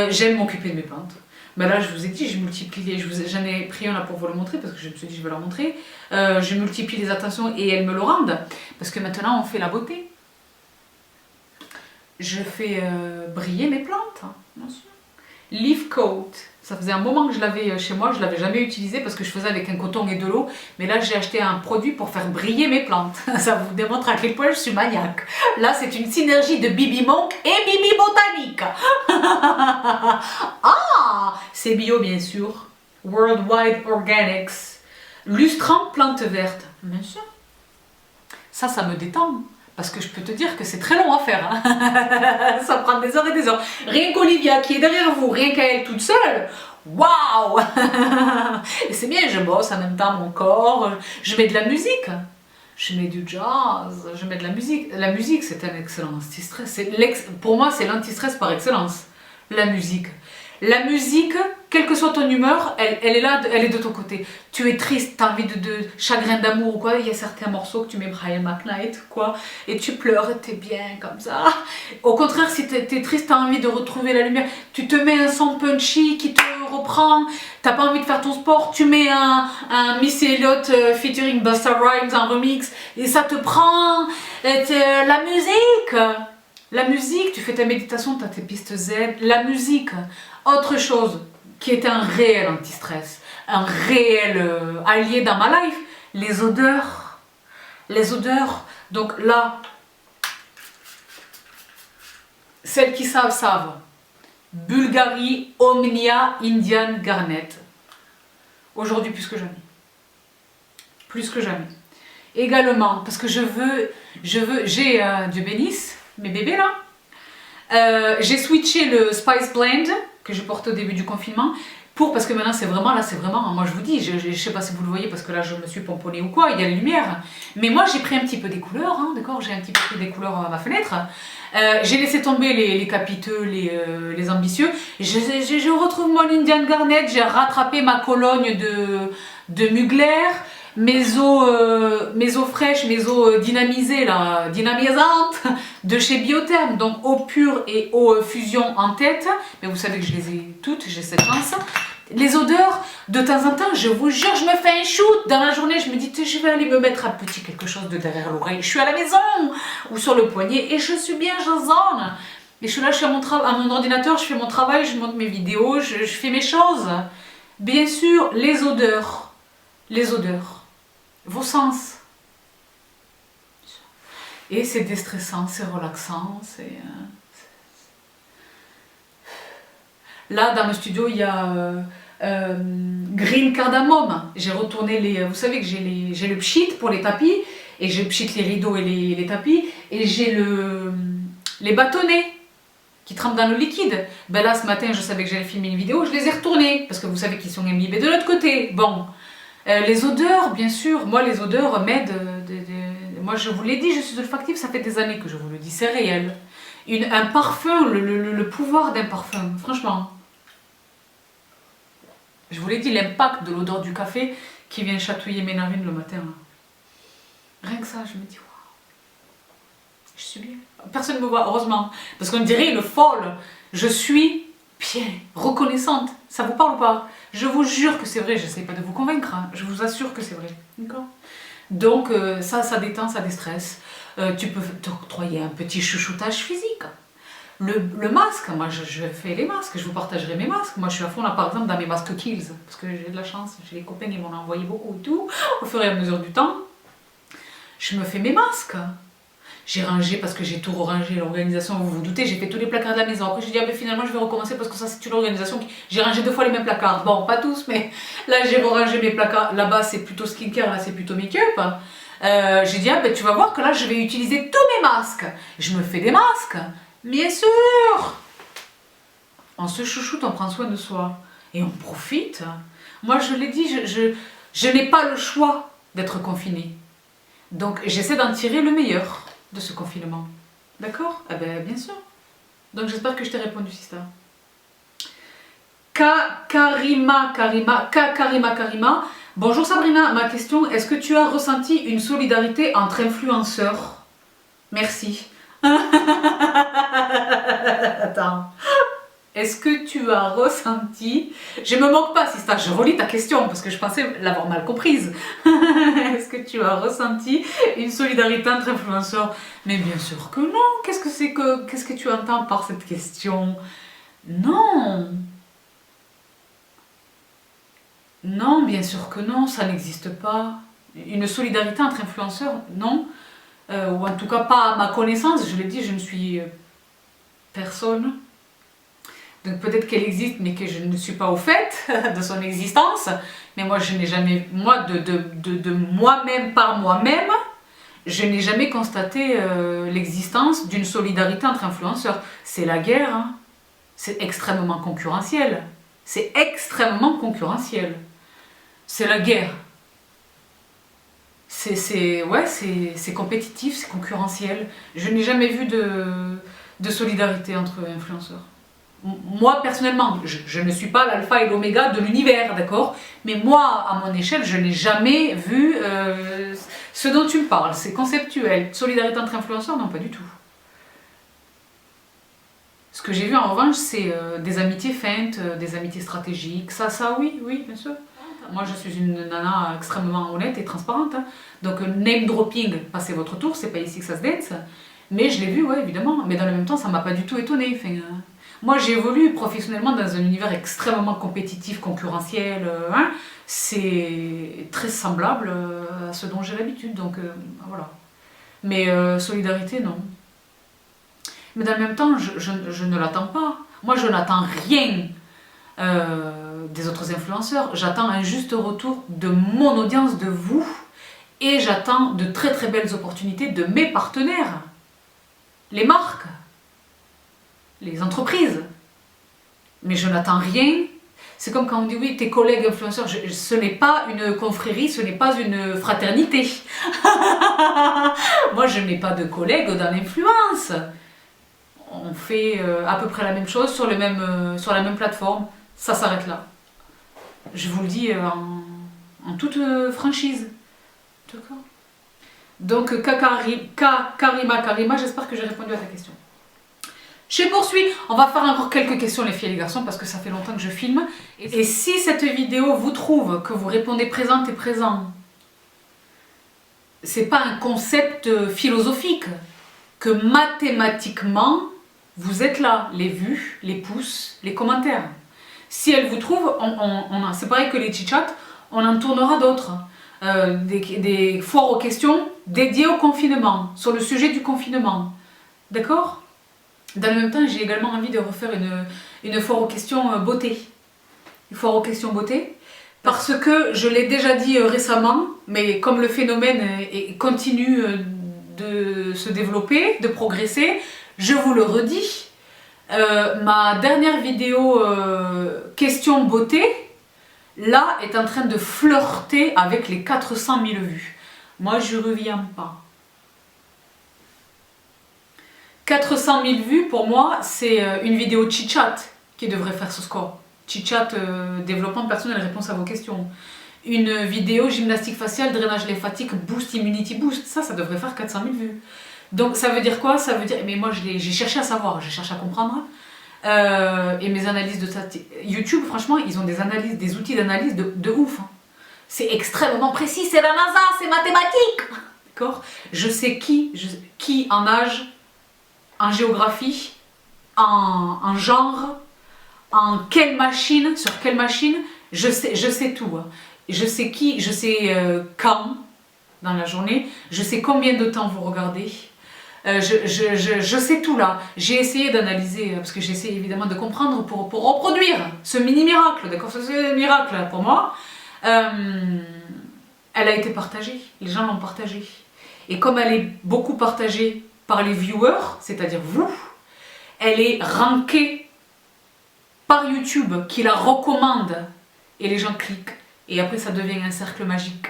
J'aime m'occuper de mes plantes. Ben là, je vous ai dit, j'en ai pris un là pour vous le montrer parce que je me suis dit je vais leur montrer. Je multiplie les attentions et elles me le rendent parce que maintenant on fait la beauté. Je fais briller mes plantes, bien sûr. Leaf coat, Ça faisait un moment que je l'avais chez moi, je ne l'avais jamais utilisé parce que je faisais avec un coton et de l'eau. Mais là, j'ai acheté un produit pour faire briller mes plantes. Ça vous démontre à quel point je suis maniaque. Là, c'est une synergie de Bibi Monk et Bibi Botanique. Ah, c'est bio, bien sûr. Worldwide Organics. Lustrant plante verte. Bien sûr. Ça me détend. Parce que je peux te dire que c'est très long à faire. Hein. Ça prend des heures et des heures. Rien qu'Olivia qui est derrière vous, rien qu'à elle toute seule. Waouh. Et c'est bien, je bosse en même temps mon corps. Je mets de la musique. Je mets du jazz. Je mets de la musique. La musique, c'est un excellent anti-stress. Pour moi, c'est l'anti-stress par excellence. La musique. La musique, quelle que soit ton humeur, elle est là, elle est de ton côté. Tu es triste, tu as envie de chagrin d'amour ou quoi, il y a certains morceaux que tu mets Brian McKnight, quoi, et tu pleures et t'es bien comme ça. Au contraire, si t'es triste, tu as envie de retrouver la lumière, tu te mets un son punchy qui te reprend, t'as pas envie de faire ton sport, tu mets un Missy Elliott featuring Busta Rhymes en remix, et ça te prend. La musique. La musique, tu fais ta méditation, tu as tes pistes zen. La musique, autre chose qui est un réel anti-stress, un réel allié dans ma life, les odeurs. Les odeurs, donc là, celles qui savent, savent. Bulgari Omnia Indian Garnet. Aujourd'hui, plus que jamais. Plus que jamais. Également, parce que j'ai, Dieu bénisse, mes bébés là. J'ai switché le Spice Blend que je portais au début du confinement parce que maintenant c'est vraiment, moi je vous dis, je sais pas si vous le voyez parce que là je me suis pomponnée ou quoi, il y a la lumière, mais moi j'ai pris un petit peu des couleurs, hein, d'accord, j'ai un petit peu pris des couleurs à ma fenêtre, j'ai laissé tomber les capiteux, les ambitieux, je retrouve mon Indian Garnet, j'ai rattrapé ma Cologne de Mugler, mes eaux fraîches, mes eaux dynamisées, là, dynamisantes, de chez Biotherm, donc eau pure et eau fusion en tête, mais vous savez que je les ai toutes, j'ai cette chance. Les odeurs, de temps en temps, je vous jure, je me fais un shoot, dans la journée, je me dis, je vais aller me mettre un petit quelque chose de derrière l'oreille, je suis à la maison, ou sur le poignet, et je suis bien, je zone, et je suis là, je suis à mon ordinateur, je fais mon travail, je monte mes vidéos, je fais mes choses. Bien sûr, les odeurs, vos sens. Et c'est déstressant, c'est relaxant, Là, dans le studio, il y a Green Cardamom. J'ai retourné vous savez que j'ai le pchit pour les tapis, et j'ai pchit les rideaux et les tapis, et j'ai les bâtonnets qui trempent dans le liquide. Ben là, ce matin, je savais que j'allais filmer une vidéo, je les ai retournés, parce que vous savez qu'ils sont imbibés de l'autre côté. Bon. Les odeurs, bien sûr, moi les odeurs m'aident. Moi je vous l'ai dit, je suis olfactive, ça fait des années que je vous le dis, c'est réel. Un parfum, le pouvoir d'un parfum, franchement. Je vous l'ai dit, l'impact de l'odeur du café qui vient chatouiller mes narines le matin. Rien que ça, je me dis, waouh, je suis bien. Personne ne me voit, heureusement, parce qu'on dirait le folle. Je suis bien, reconnaissante. Ça vous parle ou pas? Je vous jure que c'est vrai, j'essaie pas de vous convaincre, hein. Je vous assure que c'est vrai. D'accord? Donc ça détend, ça déstresse. Tu peux t'octroyer un petit chouchoutage physique. Le masque, moi je fais les masques, je vous partagerai mes masques. Moi je suis à fond là par exemple dans mes masques Kills, parce que j'ai de la chance, j'ai des copains qui m'en ont envoyé beaucoup et tout, au fur et à mesure du temps. Je me fais mes masques. J'ai rangé parce que j'ai tout rangé, l'organisation, vous vous doutez, j'ai fait tous les placards de la maison. Après j'ai dit, ah ben finalement je vais recommencer parce que ça c'est une organisation. J'ai rangé 2 fois les mêmes placards. Bon, pas tous, mais là j'ai rangé mes placards. Là-bas c'est plutôt skincare, là c'est plutôt make-up. J'ai dit, ah ben tu vas voir que là je vais utiliser tous mes masques. Je me fais des masques, bien sûr. On se chouchoute, on prend soin de soi. Et on profite. Moi je l'ai dit, je n'ai pas le choix d'être confinée. Donc j'essaie d'en tirer le meilleur de ce confinement. D'accord? Eh ben bien sûr. Donc j'espère que je t'ai répondu, Sista. Karima. Bonjour Sabrina, ma question, est-ce que tu as ressenti une solidarité entre influenceurs? Merci. Attends. Est-ce que tu as ressenti... Je me moque pas, Sista, je relis ta question parce que je pensais l'avoir mal comprise. Est-ce que tu as ressenti une solidarité entre influenceurs? Mais bien sûr que non. Qu'est-ce que tu entends par cette question? Non. Non, bien sûr que non, ça n'existe pas. Une solidarité entre influenceurs, non. Ou en tout cas pas à ma connaissance, je l'ai dit, je ne suis personne. Donc peut-être qu'elle existe, mais que je ne suis pas au fait de son existence. Mais moi, je n'ai jamais, moi, de moi-même par moi-même, je n'ai jamais constaté l'existence d'une solidarité entre influenceurs. C'est la guerre, hein. C'est extrêmement concurrentiel. C'est extrêmement concurrentiel. C'est la guerre. C'est compétitif, c'est concurrentiel. Je n'ai jamais vu de solidarité entre influenceurs. Moi, personnellement, je ne suis pas l'alpha et l'oméga de l'univers, d'accord? Mais moi, à mon échelle, je n'ai jamais vu ce dont tu me parles. C'est conceptuel. Solidarité entre influenceurs, non, pas du tout. Ce que j'ai vu, en revanche, c'est des amitiés feintes, des amitiés stratégiques. Ça, oui, bien sûr. Moi, je suis une nana extrêmement honnête et transparente. Hein. Donc, name dropping, passez votre tour, c'est pas ici que ça se dance. Mais je l'ai vu, ouais, évidemment. Mais dans le même temps, ça m'a pas du tout étonnée. Enfin, moi, j'évolue professionnellement dans un univers extrêmement compétitif, concurrentiel. Hein. C'est très semblable à ce dont j'ai l'habitude. Donc, voilà. Mais solidarité, non. Mais dans le même temps, je ne l'attends pas. Moi, je n'attends rien des autres influenceurs. J'attends un juste retour de mon audience, de vous. Et j'attends de très très belles opportunités de mes partenaires. Les marques. Les entreprises. Mais je n'attends rien. C'est comme quand on dit oui, tes collègues influenceurs, ce n'est pas une confrérie, ce n'est pas une fraternité. Moi, je n'ai pas de collègues dans l'influence. On fait à peu près la même chose sur la même plateforme. Ça s'arrête là. Je vous le dis en toute franchise. D'accord. Donc, Karima, j'espère que j'ai répondu à ta question. Je poursuis. On va faire encore quelques questions, les filles et les garçons, parce que ça fait longtemps que je filme. Et si cette vidéo vous trouve que vous répondez présente et présent, c'est pas un concept philosophique, que mathématiquement, vous êtes là, les vues, les pouces, les commentaires. Si elle vous trouve, c'est pareil que les chit-chats, on en tournera d'autres. Des foires aux questions dédiées au confinement, sur le sujet du confinement. D'accord? Dans le même temps, j'ai également envie de refaire une foire aux questions beauté. Une foire aux questions beauté. Parce que je l'ai déjà dit récemment, mais comme le phénomène continue de se développer, de progresser, je vous le redis. Ma dernière vidéo question beauté, là, est en train de flirter avec les 400 000 vues. Moi, je ne reviens pas. 400 000 vues, pour moi, c'est une vidéo chit-chat qui devrait faire ce score. Chit-chat, développement personnel, réponse à vos questions. Une vidéo gymnastique faciale, drainage lymphatique, boost, immunity boost, ça devrait faire 400 000 vues. Donc ça veut dire quoi? Ça veut dire, mais moi j'ai cherché à savoir, j'ai cherché à comprendre. Et mes analyses de YouTube, franchement, ils ont des outils d'analyse de ouf. Hein. C'est extrêmement précis, c'est la NASA, c'est mathématique. D'accord? Je sais qui en âge, en géographie, en genre, en quelle machine, sur quelle machine, je sais tout. Hein. Je sais quand dans la journée, je sais combien de temps vous regardez. Je sais tout là. J'ai essayé d'analyser, parce que j'essaie évidemment de comprendre pour reproduire ce mini-miracle, d'accord? Ce miracle pour moi, elle a été partagée, les gens l'ont partagée. Et comme elle est beaucoup partagée par les viewers, c'est-à-dire vous, elle est rankée par YouTube qui la recommande et les gens cliquent. Et après ça devient un cercle magique.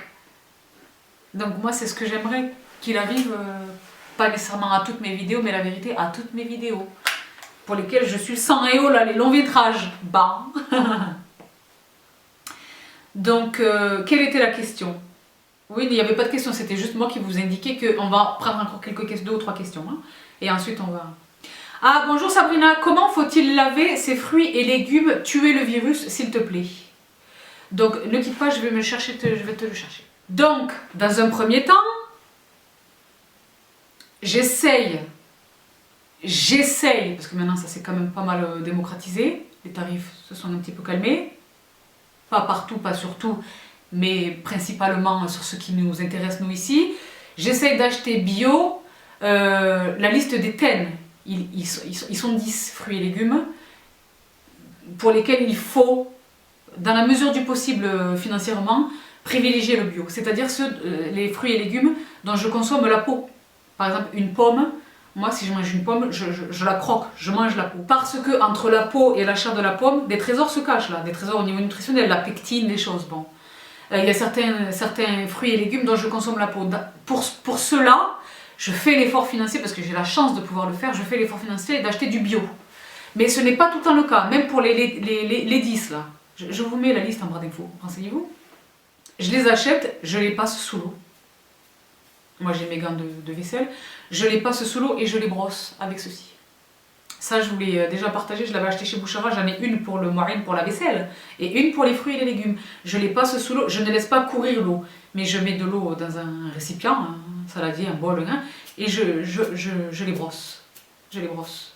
Donc moi c'est ce que j'aimerais qu'il arrive... pas nécessairement à toutes mes vidéos, mais la vérité, à toutes mes vidéos. Pour lesquelles je suis sans et oh là, les longs métrages. Bah. Donc, quelle était la question? Oui, il n'y avait pas de question, c'était juste moi qui vous indiquais qu'on va prendre encore quelques questions, 2 ou 3 questions. Hein, et ensuite, on va... Ah, bonjour Sabrina, comment faut-il laver ces fruits et légumes, tuer le virus, s'il te plaît? Donc, ne quitte pas, je vais te le chercher. Donc, dans un premier temps, j'essaye, parce que maintenant ça s'est quand même pas mal démocratisé, les tarifs se sont un petit peu calmés. pas partout, pas sur tout, mais principalement sur ce qui nous intéresse nous ici. J'essaye d'acheter bio. La liste des thèmes, ils sont 10 fruits et légumes pour lesquels il faut, dans la mesure du possible financièrement, privilégier le bio. C'est-à-dire les fruits et légumes dont je consomme la peau. Par exemple, une pomme, moi si je mange une pomme, je la croque, je mange la peau. Parce que entre la peau et l'achat de la pomme, des trésors se cachent là, des trésors au niveau nutritionnel, la pectine, des choses, bon. Il y a certains fruits et légumes dont je consomme la peau. Pour cela, je fais l'effort financier, parce que j'ai la chance de pouvoir le faire, je fais l'effort financier d'acheter du bio. Mais ce n'est pas tout le temps le cas, même pour les 10 là. Je vous mets la liste en barre d'infos, renseignez-vous. Je les achète, je les passe sous l'eau. Moi j'ai mes gants de vaisselle, je les passe sous l'eau et je les brosse avec ceci. Ça je vous l'ai déjà partagé, je l'avais acheté chez Bouchara, j'en ai une pour le moirine, pour la vaisselle, et une pour les fruits et les légumes. Je les passe sous l'eau, je ne laisse pas courir l'eau, mais je mets de l'eau dans un récipient, un saladier, un bol, hein, et je les brosse. Je les brosse.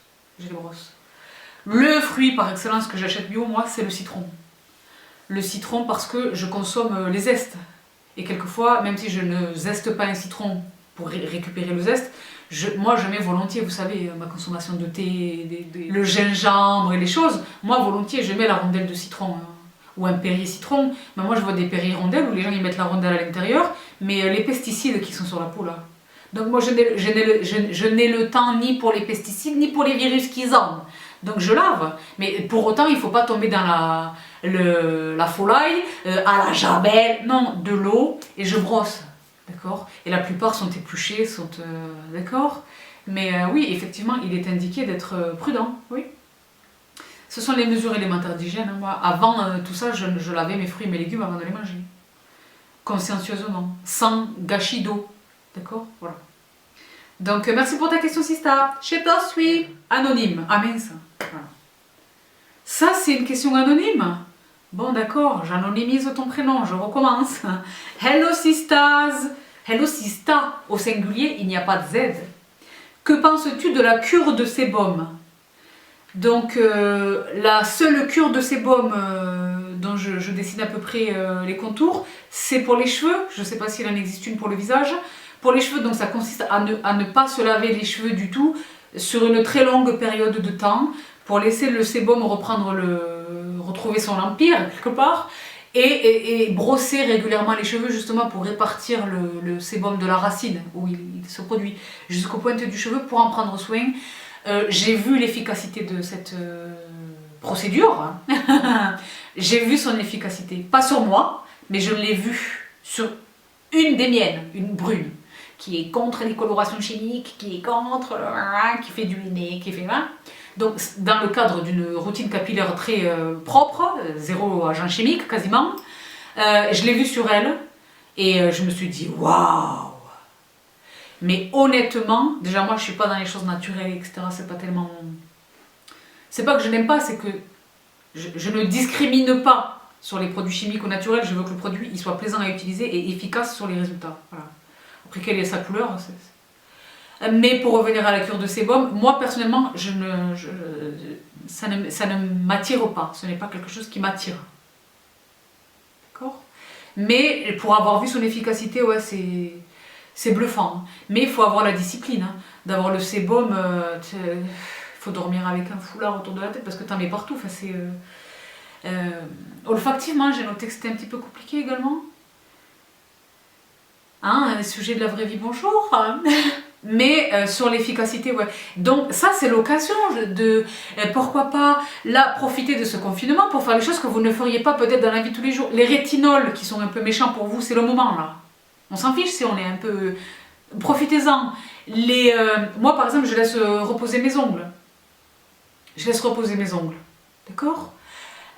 Le fruit par excellence que j'achète bio, moi, c'est le citron. Le citron parce que je consomme les zestes. Et quelquefois, même si je ne zeste pas un citron pour récupérer le zeste, moi je mets volontiers, vous savez, ma consommation de thé, le gingembre et les choses, moi volontiers je mets la rondelle de citron, ou un Perrier citron, mais moi je vois des Perrier rondelles où les gens ils mettent la rondelle à l'intérieur, mais les pesticides qui sont sur la peau là. Donc moi je n'ai le temps ni pour les pesticides ni pour les virus qu'ils ont. Donc je lave, mais pour autant il ne faut pas tomber dans la folie, à la javel, non, de l'eau, et je brosse, d'accord. Et la plupart sont épluchés, sont, d'accord. Mais oui, effectivement, il est indiqué d'être prudent, oui. Ce sont les mesures élémentaires d'hygiène, hein. Moi, avant tout ça, je lavais mes fruits et mes légumes avant de les manger. Consciencieusement, sans gâchis d'eau, d'accord, voilà. Donc, merci pour ta question, Sista. Je poursuis. Anonyme. Ah mince. Voilà. Ça, c'est une question anonyme. Bon, d'accord, j'anonymise ton prénom, je recommence. Hello, Sistas. Hello, Sista. Au singulier, il n'y a pas de Z. Que penses-tu de la cure de sébum? Donc, la seule cure de sébum dont je dessine à peu près les contours, c'est pour les cheveux. Je ne sais pas s'il en existe une pour le visage. Pour les cheveux, donc ça consiste à ne pas se laver les cheveux du tout sur une très longue période de temps pour laisser le sébum retrouver son empire quelque part et brosser régulièrement les cheveux justement pour répartir le sébum de la racine où il se produit jusqu'aux pointes du cheveu pour en prendre soin. J'ai vu l'efficacité de cette procédure. J'ai vu son efficacité, pas sur moi, mais je l'ai vu sur une des miennes, une brune, qui est contre les colorations chimiques, qui est contre, qui fait du nez, qui fait... Donc, dans le cadre d'une routine capillaire très propre, zéro agent chimique quasiment, je l'ai vue sur elle et je me suis dit waouh! Mais honnêtement, déjà moi je suis pas dans les choses naturelles, etc. C'est pas tellement. C'est pas que je n'aime pas, c'est que je ne discrimine pas sur les produits chimiques ou naturels. Je veux que le produit il soit plaisant à utiliser et efficace sur les résultats. Voilà. Après, quelle est sa couleur? Mais pour revenir à la cure de sébum, moi personnellement, ça ne m'attire pas. Ce n'est pas quelque chose qui m'attire. D'accord? Mais pour avoir vu son efficacité, ouais, c'est bluffant. Mais il faut avoir la discipline. Hein. D'avoir le sébum, il faut dormir avec un foulard autour de la tête parce que tu en mets partout. Enfin, olfactivement, j'ai noté que c'était un petit peu compliqué également. Hein, un sujet de la vraie vie, bonjour. Mais sur l'efficacité, ouais. Donc ça, c'est l'occasion de, pourquoi pas, là, profiter de ce confinement pour faire les choses que vous ne feriez pas peut-être dans la vie de tous les jours. Les rétinols qui sont un peu méchants pour vous, c'est le moment, là. On s'en fiche si on est un peu... Profitez-en. Moi, par exemple, je laisse reposer mes ongles. Je laisse reposer mes ongles. D'accord?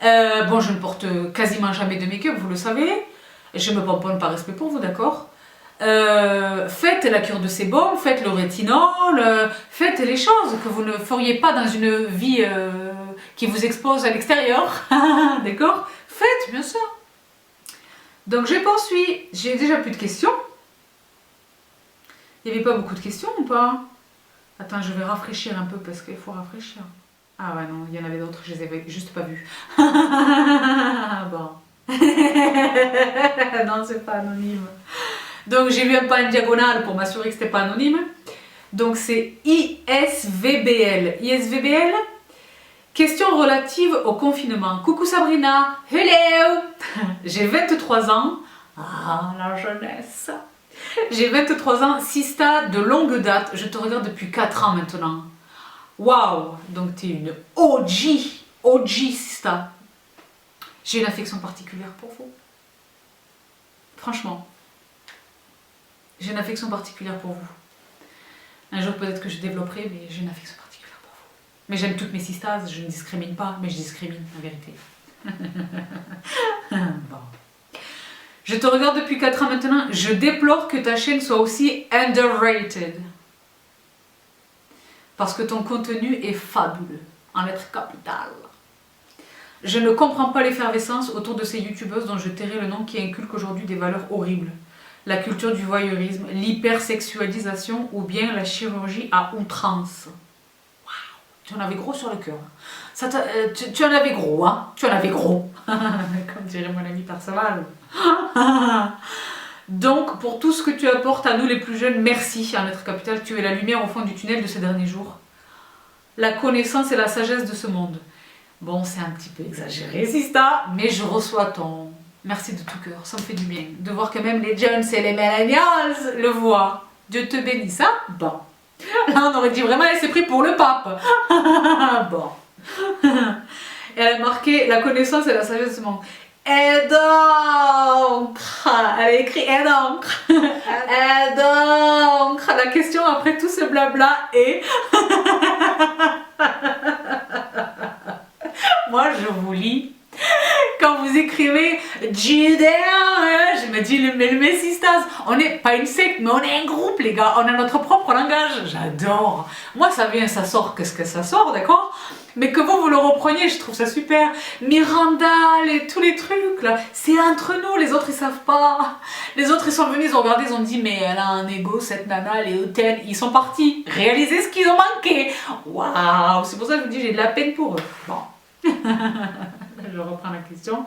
Bon, je ne porte quasiment jamais de make-up, vous le savez. Je me pomponne par respect pour vous, d'accord? Faites la cure de sébum, faites le rétinol, faites les choses que vous ne feriez pas dans une vie qui vous expose à l'extérieur, d'accord? Faites, bien sûr. Donc je poursuis, j'ai déjà plus de questions. Il n'y avait pas beaucoup de questions ou pas? Attends, je vais rafraîchir un peu parce qu'il faut rafraîchir. Ah ouais, non, il y en avait d'autres, je les avais juste pas vues. Bon. Non, c'est pas anonyme. Donc j'ai vu un pas en diagonale pour m'assurer que c'était pas anonyme. Donc c'est ISVBL. ISVBL, question relative au confinement. Coucou Sabrina, hello. J'ai 23 ans. Ah, la jeunesse. J'ai 23 ans, Sista de longue date. Je te regarde depuis 4 ans maintenant. Waouh, donc tu es une OG Sista. J'ai une affection particulière pour vous. Franchement, j'ai une affection particulière pour vous. Un jour peut-être que je développerai, mais j'ai une affection particulière pour vous. Mais j'aime toutes mes sistas, je ne discrimine pas, mais je discrimine en vérité. Bon. Je te regarde depuis 4 ans maintenant, je déplore que ta chaîne soit aussi underrated. Parce que ton contenu est fabuleux, en lettres capitales. Je ne comprends pas l'effervescence autour de ces youtubeuses dont je tairai le nom qui inculquent aujourd'hui des valeurs horribles. La culture du voyeurisme, l'hypersexualisation ou bien la chirurgie à outrance. Waouh, tu en avais gros sur le cœur. Tu en avais gros, hein? Tu en avais gros. Comme dirait mon ami Perceval. Donc, pour tout ce que tu apportes à nous les plus jeunes, merci en lettres capitales. Tu es la lumière au fond du tunnel de ces derniers jours. La connaissance et la sagesse de ce monde. Bon, c'est un petit peu exagéré, Sista, mais je reçois ton... Merci de tout cœur, ça me fait du bien. De voir que même les jeunes et les millennials le voient. Dieu te bénisse, hein? Bon. Là, on aurait dit vraiment, elle s'est pris pour le pape. Bon. Elle a marqué la connaissance et la sagesse de ce monde. Et donc, elle a écrit et donc, et donc, la question après tout ce blabla est... Moi, je vous lis. Quand vous écrivez Judéa, je me dis le Messistas. On n'est pas une secte, mais on est un groupe, les gars. On a notre propre langage. J'adore. Moi, ça vient, ça sort. Qu'est-ce que ça sort, d'accord? Mais que vous le repreniez, je trouve ça super. Miranda, tous les trucs, là, c'est entre nous. Les autres, ils savent pas. Les autres, ils sont venus, ils ont regardé, ils ont dit, mais elle a un ego, cette nana, elle est hautaine. Ils sont partis réaliser ce qu'ils ont manqué. Waouh! C'est pour ça que je vous dis, j'ai de la peine pour eux. Bon. Je reprends la question.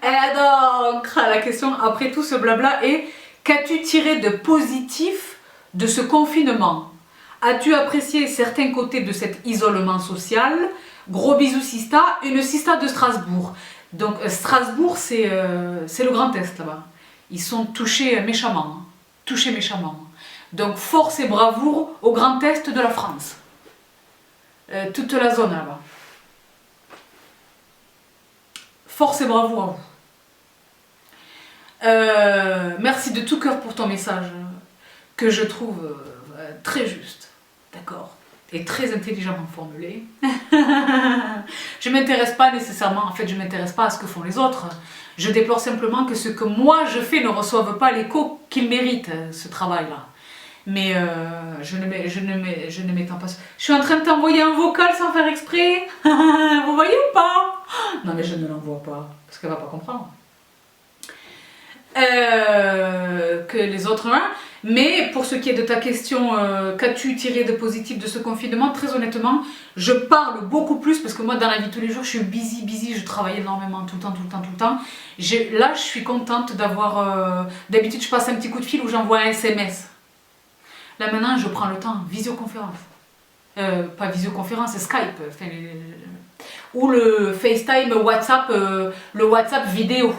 Et donc, la question après tout ce blabla est: qu'as-tu tiré de positif de ce confinement? As-tu apprécié certains côtés de cet isolement social? Gros bisous Sista, une Sista de Strasbourg. Donc Strasbourg, c'est le Grand Est là-bas. Ils sont touchés méchamment. Hein. Touchés méchamment. Donc force et bravoure au Grand Est de la France. Toute la zone là-bas. Force et bravo à vous. Merci de tout cœur pour ton message, que je trouve très juste, d'accord, et très intelligemment formulé. Je ne m'intéresse pas nécessairement, en fait, je ne m'intéresse pas à ce que font les autres. Je déplore simplement que ce que moi je fais ne reçoive pas l'écho qu'il mérite, ce travail-là. Mais je ne m'étends pas. Je suis en train de t'envoyer un vocal sans faire exprès. Vous voyez ou pas? Non mais je ne l'envoie pas, parce qu'elle va pas comprendre. Que les autres... Hein. Mais pour ce qui est de ta question, qu'as-tu tiré de positif de ce confinement? Très honnêtement, je parle beaucoup plus, parce que moi dans la vie de tous les jours, je suis busy, je travaille énormément, tout le temps. Là, je suis contente d'avoir... D'habitude, je passe un petit coup de fil ou j'envoie un SMS. Là maintenant, je prends le temps, visioconférence. Pas visioconférence, Skype. Ou le FaceTime, WhatsApp, le WhatsApp vidéo.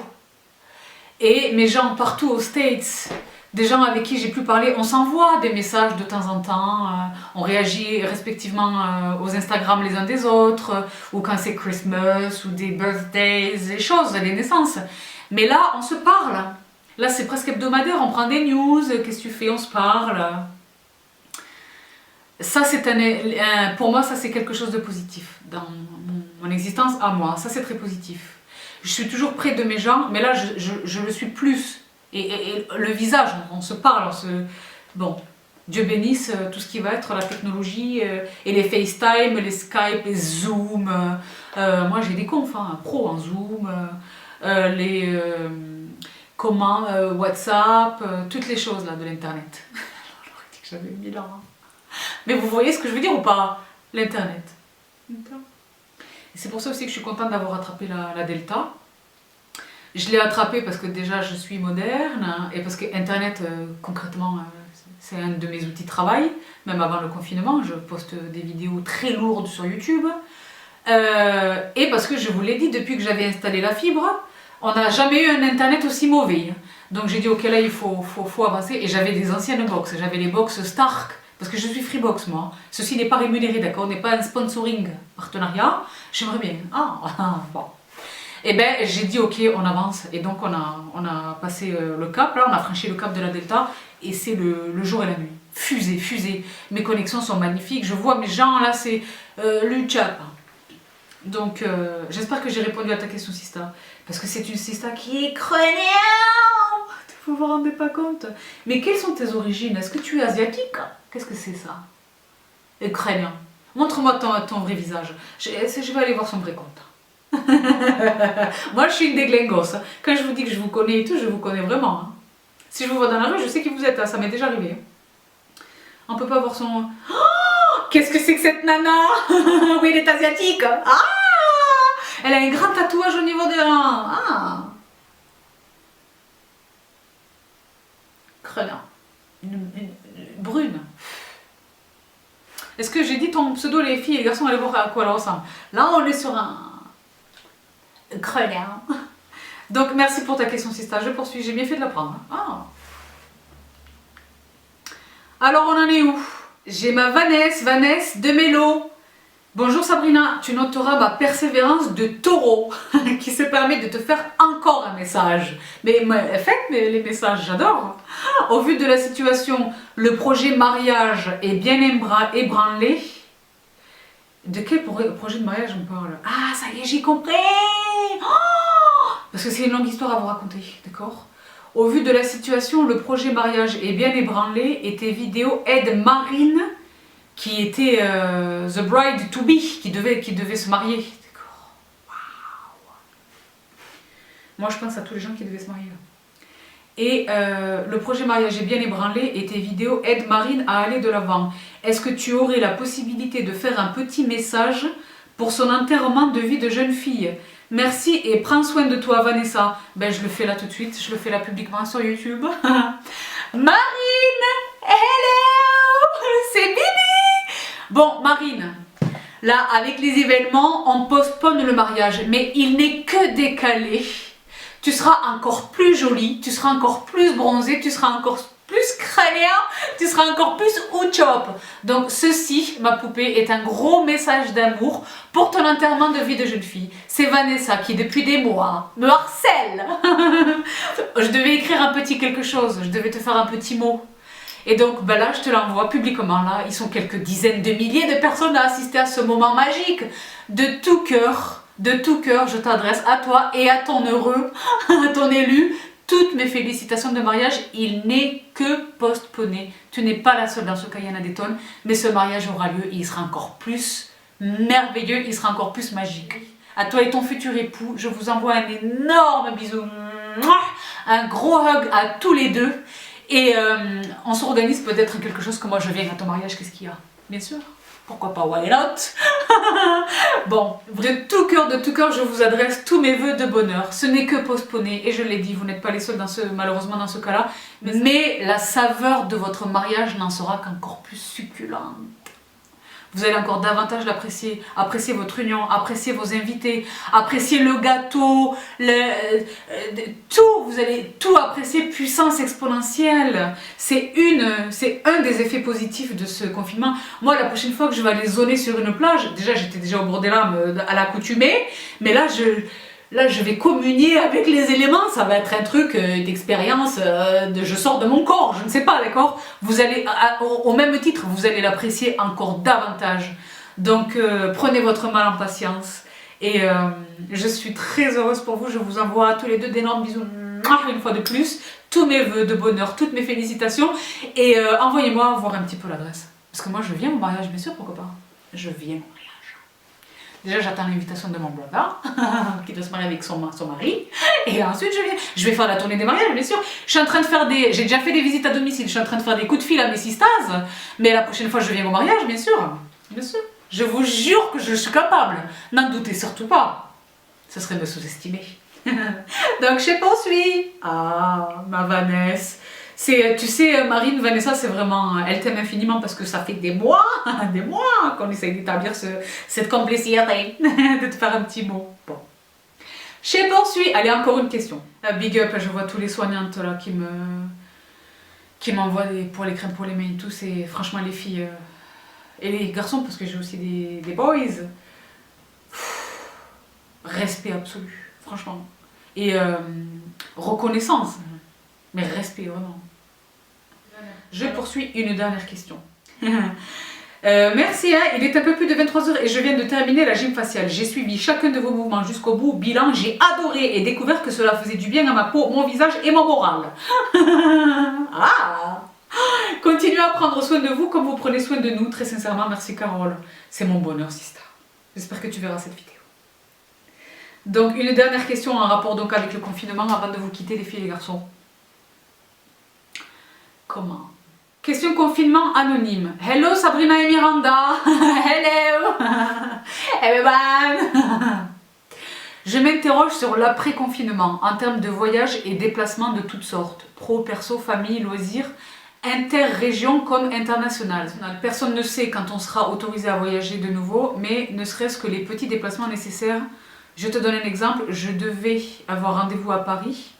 Et mes gens partout aux States, des gens avec qui j'ai pu parler, on s'envoie des messages de temps en temps, on réagit respectivement aux Instagram les uns des autres, ou quand c'est Christmas, ou des birthdays, des choses, des naissances. Mais là, on se parle. Là, c'est presque hebdomadaire, on prend des news, qu'est-ce que tu fais, on se parle. Ça, c'est pour moi, ça c'est quelque chose de positif dans mon existence à moi. Ça, c'est très positif. Je suis toujours près de mes gens, mais là, je le suis plus. Et le visage, on se parle, Bon, Dieu bénisse tout ce qui va être la technologie et les FaceTime, les Skype, les Zoom. Moi, j'ai des confs, pro en Zoom, WhatsApp, toutes les choses là de l'Internet. J'aurais dit que j'avais 1000 ans. Mais vous voyez ce que je veux dire ou pas? L'Internet. C'est pour ça aussi que je suis contente d'avoir attrapé la Delta. Je l'ai attrapé parce que déjà je suis moderne hein, et parce que Internet, concrètement, c'est un de mes outils de travail. Même avant le confinement, je poste des vidéos très lourdes sur YouTube. Et parce que je vous l'ai dit, depuis que j'avais installé la fibre, on n'a jamais eu un Internet aussi mauvais. Donc j'ai dit, ok, là il faut avancer. Et j'avais des anciennes box, j'avais les box Stark, parce que je suis Freebox moi. Ceci n'est pas rémunéré, d'accord, on n'est pas un sponsoring partenariat. J'aimerais bien. Bon. Et ben j'ai dit, ok, on avance. Et donc on a passé le cap, là on a franchi le cap de la Delta. Et c'est le jour et la nuit. Fusée. Mes connexions sont magnifiques. Je vois mes gens là, c'est l'UCHAP. Donc j'espère que j'ai répondu à ta question, Sista. Parce que c'est une Sista qui est crânienne. Vous vous rendez pas compte. Mais quelles sont tes origines? Est-ce que tu es asiatique? Qu'est-ce que c'est ça? Ukrainien. Montre-moi ton vrai visage. Je vais aller voir son vrai compte. Moi je suis une déglingos. Quand je vous dis que je vous connais et tout, je vous connais vraiment. Hein. Si je vous vois dans la rue, je sais qui vous êtes. Hein. Ça m'est déjà arrivé. On peut pas voir son... Oh, qu'est-ce que c'est que cette nana? Oui, elle est asiatique. Ah, elle a un grand tatouage au niveau des reins. Ah. Crânien. Brune. Est-ce que j'ai dit ton pseudo, les filles et les garçons, allez voir à quoi elle ressemble? Là, on est sur un crânien. Donc, merci pour ta question, Sista. Je poursuis. J'ai bien fait de la prendre. Ah. Alors, on en est où? J'ai ma Vanessa de Mélo. Bonjour Sabrina, tu noteras ma persévérance de taureau qui se permet de te faire encore un message. Mais faites les messages, j'adore. Au vu de la situation, le projet mariage est bien ébranlé. De quel projet de mariage on parle? Ah, ça y est, j'ai compris. Oh, parce que c'est une longue histoire à vous raconter, d'accord? Au vu de la situation, le projet mariage est bien ébranlé et tes vidéos aident Marine, qui était the bride to be, qui devait se marier. D'accord. Waouh. Moi, je pense à tous les gens qui devaient se marier. Et le projet mariage est bien ébranlé et tes vidéos aident Marine à aller de l'avant. Est-ce que tu aurais la possibilité de faire un petit message pour son enterrement de vie de jeune fille? Merci et prends soin de toi, Vanessa. Ben, je le fais là tout de suite, je le fais là publiquement sur YouTube. Marine, hello, c'est Bibi. Bon, Marine, là, avec les événements, on postpone le mariage, mais il n'est que décalé. Tu seras encore plus jolie, tu seras encore plus bronzée, tu seras encore plus crânien, tu seras encore plus ouchop. Donc ceci, ma poupée, est un gros message d'amour pour ton enterrement de vie de jeune fille. C'est Vanessa qui, depuis des mois, me harcèle. Je devais écrire un petit quelque chose, je devais te faire un petit mot. Et donc ben là, je te l'envoie publiquement. Là, ils sont quelques dizaines de milliers de personnes à assister à ce moment magique. De tout cœur, je t'adresse à toi et à ton heureux, à ton élu, toutes mes félicitations de mariage. Il n'est que postponé. Tu n'es pas la seule dans ce cas, il y en a des tonnes. Mais ce mariage aura lieu et il sera encore plus merveilleux, il sera encore plus magique. À toi et ton futur époux, je vous envoie un énorme bisou. Un gros hug à tous les deux. Et on s'organise peut-être quelque chose que moi je viens à ton mariage, qu'est-ce qu'il y a? Bien sûr. Pourquoi pas, why not? Bon, de tout cœur, je vous adresse tous mes vœux de bonheur. Ce n'est que postponé, et je l'ai dit, vous n'êtes pas les seuls malheureusement dans ce cas-là. Mais la saveur de votre mariage n'en sera qu'encore plus succulente. Vous allez encore davantage l'apprécier, apprécier votre union, apprécier vos invités, apprécier le gâteau, tout, vous allez tout apprécier, puissance exponentielle. C'est un des effets positifs de ce confinement. Moi, la prochaine fois que je vais aller zoner sur une plage, déjà j'étais déjà au bord des larmes à l'accoutumée, mais là je vais communier avec les éléments, ça va être un truc d'expérience, je sors de mon corps, je ne sais pas, d'accord? Vous allez, au même titre, vous allez l'apprécier encore davantage. Donc prenez votre mal en patience. Et je suis très heureuse pour vous, je vous envoie à tous les deux d'énormes bisous, une fois de plus, tous mes vœux de bonheur, toutes mes félicitations. Et envoyez-moi voir un petit peu l'adresse. Parce que moi je viens au mariage, bien sûr, pourquoi pas? Je viens au mariage. Déjà, j'attends l'invitation de mon brother, qui doit se marier avec son mari. Et ensuite, je vais faire la tournée des mariages, bien sûr. Je suis en train de faire j'ai déjà fait des visites à domicile. Je suis en train de faire des coups de fil à mes sistas. Mais la prochaine fois, je viens au mariage, bien sûr. Bien sûr. Je vous jure que je suis capable. N'en doutez surtout pas. Ce serait me sous-estimer. Donc je poursuis. Ah, ma Vanessa. C'est, tu sais, Marine, Vanessa, c'est vraiment, elle t'aime infiniment parce que ça fait des mois qu'on essaye d'établir cette complicité, de te faire un petit mot. Bon. Je poursuis. Allez, encore une question. Big up, je vois tous les soignantes là qui m'envoient pour les crèmes pour les mains et tout. C'est franchement les filles et les garçons, parce que j'ai aussi des boys. Respect absolu, franchement. Et reconnaissance, mais respect vraiment. Je poursuis une dernière question. Merci, hein, il est un peu plus de 23h et je viens de terminer la gym faciale. J'ai suivi chacun de vos mouvements jusqu'au bout. Bilan, j'ai adoré et découvert que cela faisait du bien à ma peau, mon visage et mon moral. Ah, continuez à prendre soin de vous comme vous prenez soin de nous. Très sincèrement, merci Carole. C'est mon bonheur, Sista. J'espère que tu verras cette vidéo. Donc, une dernière question en rapport donc avec le confinement avant de vous quitter, les filles et les garçons. Comment? Question confinement anonyme. Hello Sabrina et Miranda. Hello. Everyone. Je m'interroge sur l'après-confinement en termes de voyages et déplacements de toutes sortes. Pro, perso, famille, loisirs, inter-région comme international. Personne ne sait quand on sera autorisé à voyager de nouveau, mais ne serait-ce que les petits déplacements nécessaires. Je te donne un exemple. Je devais avoir rendez-vous à Paris.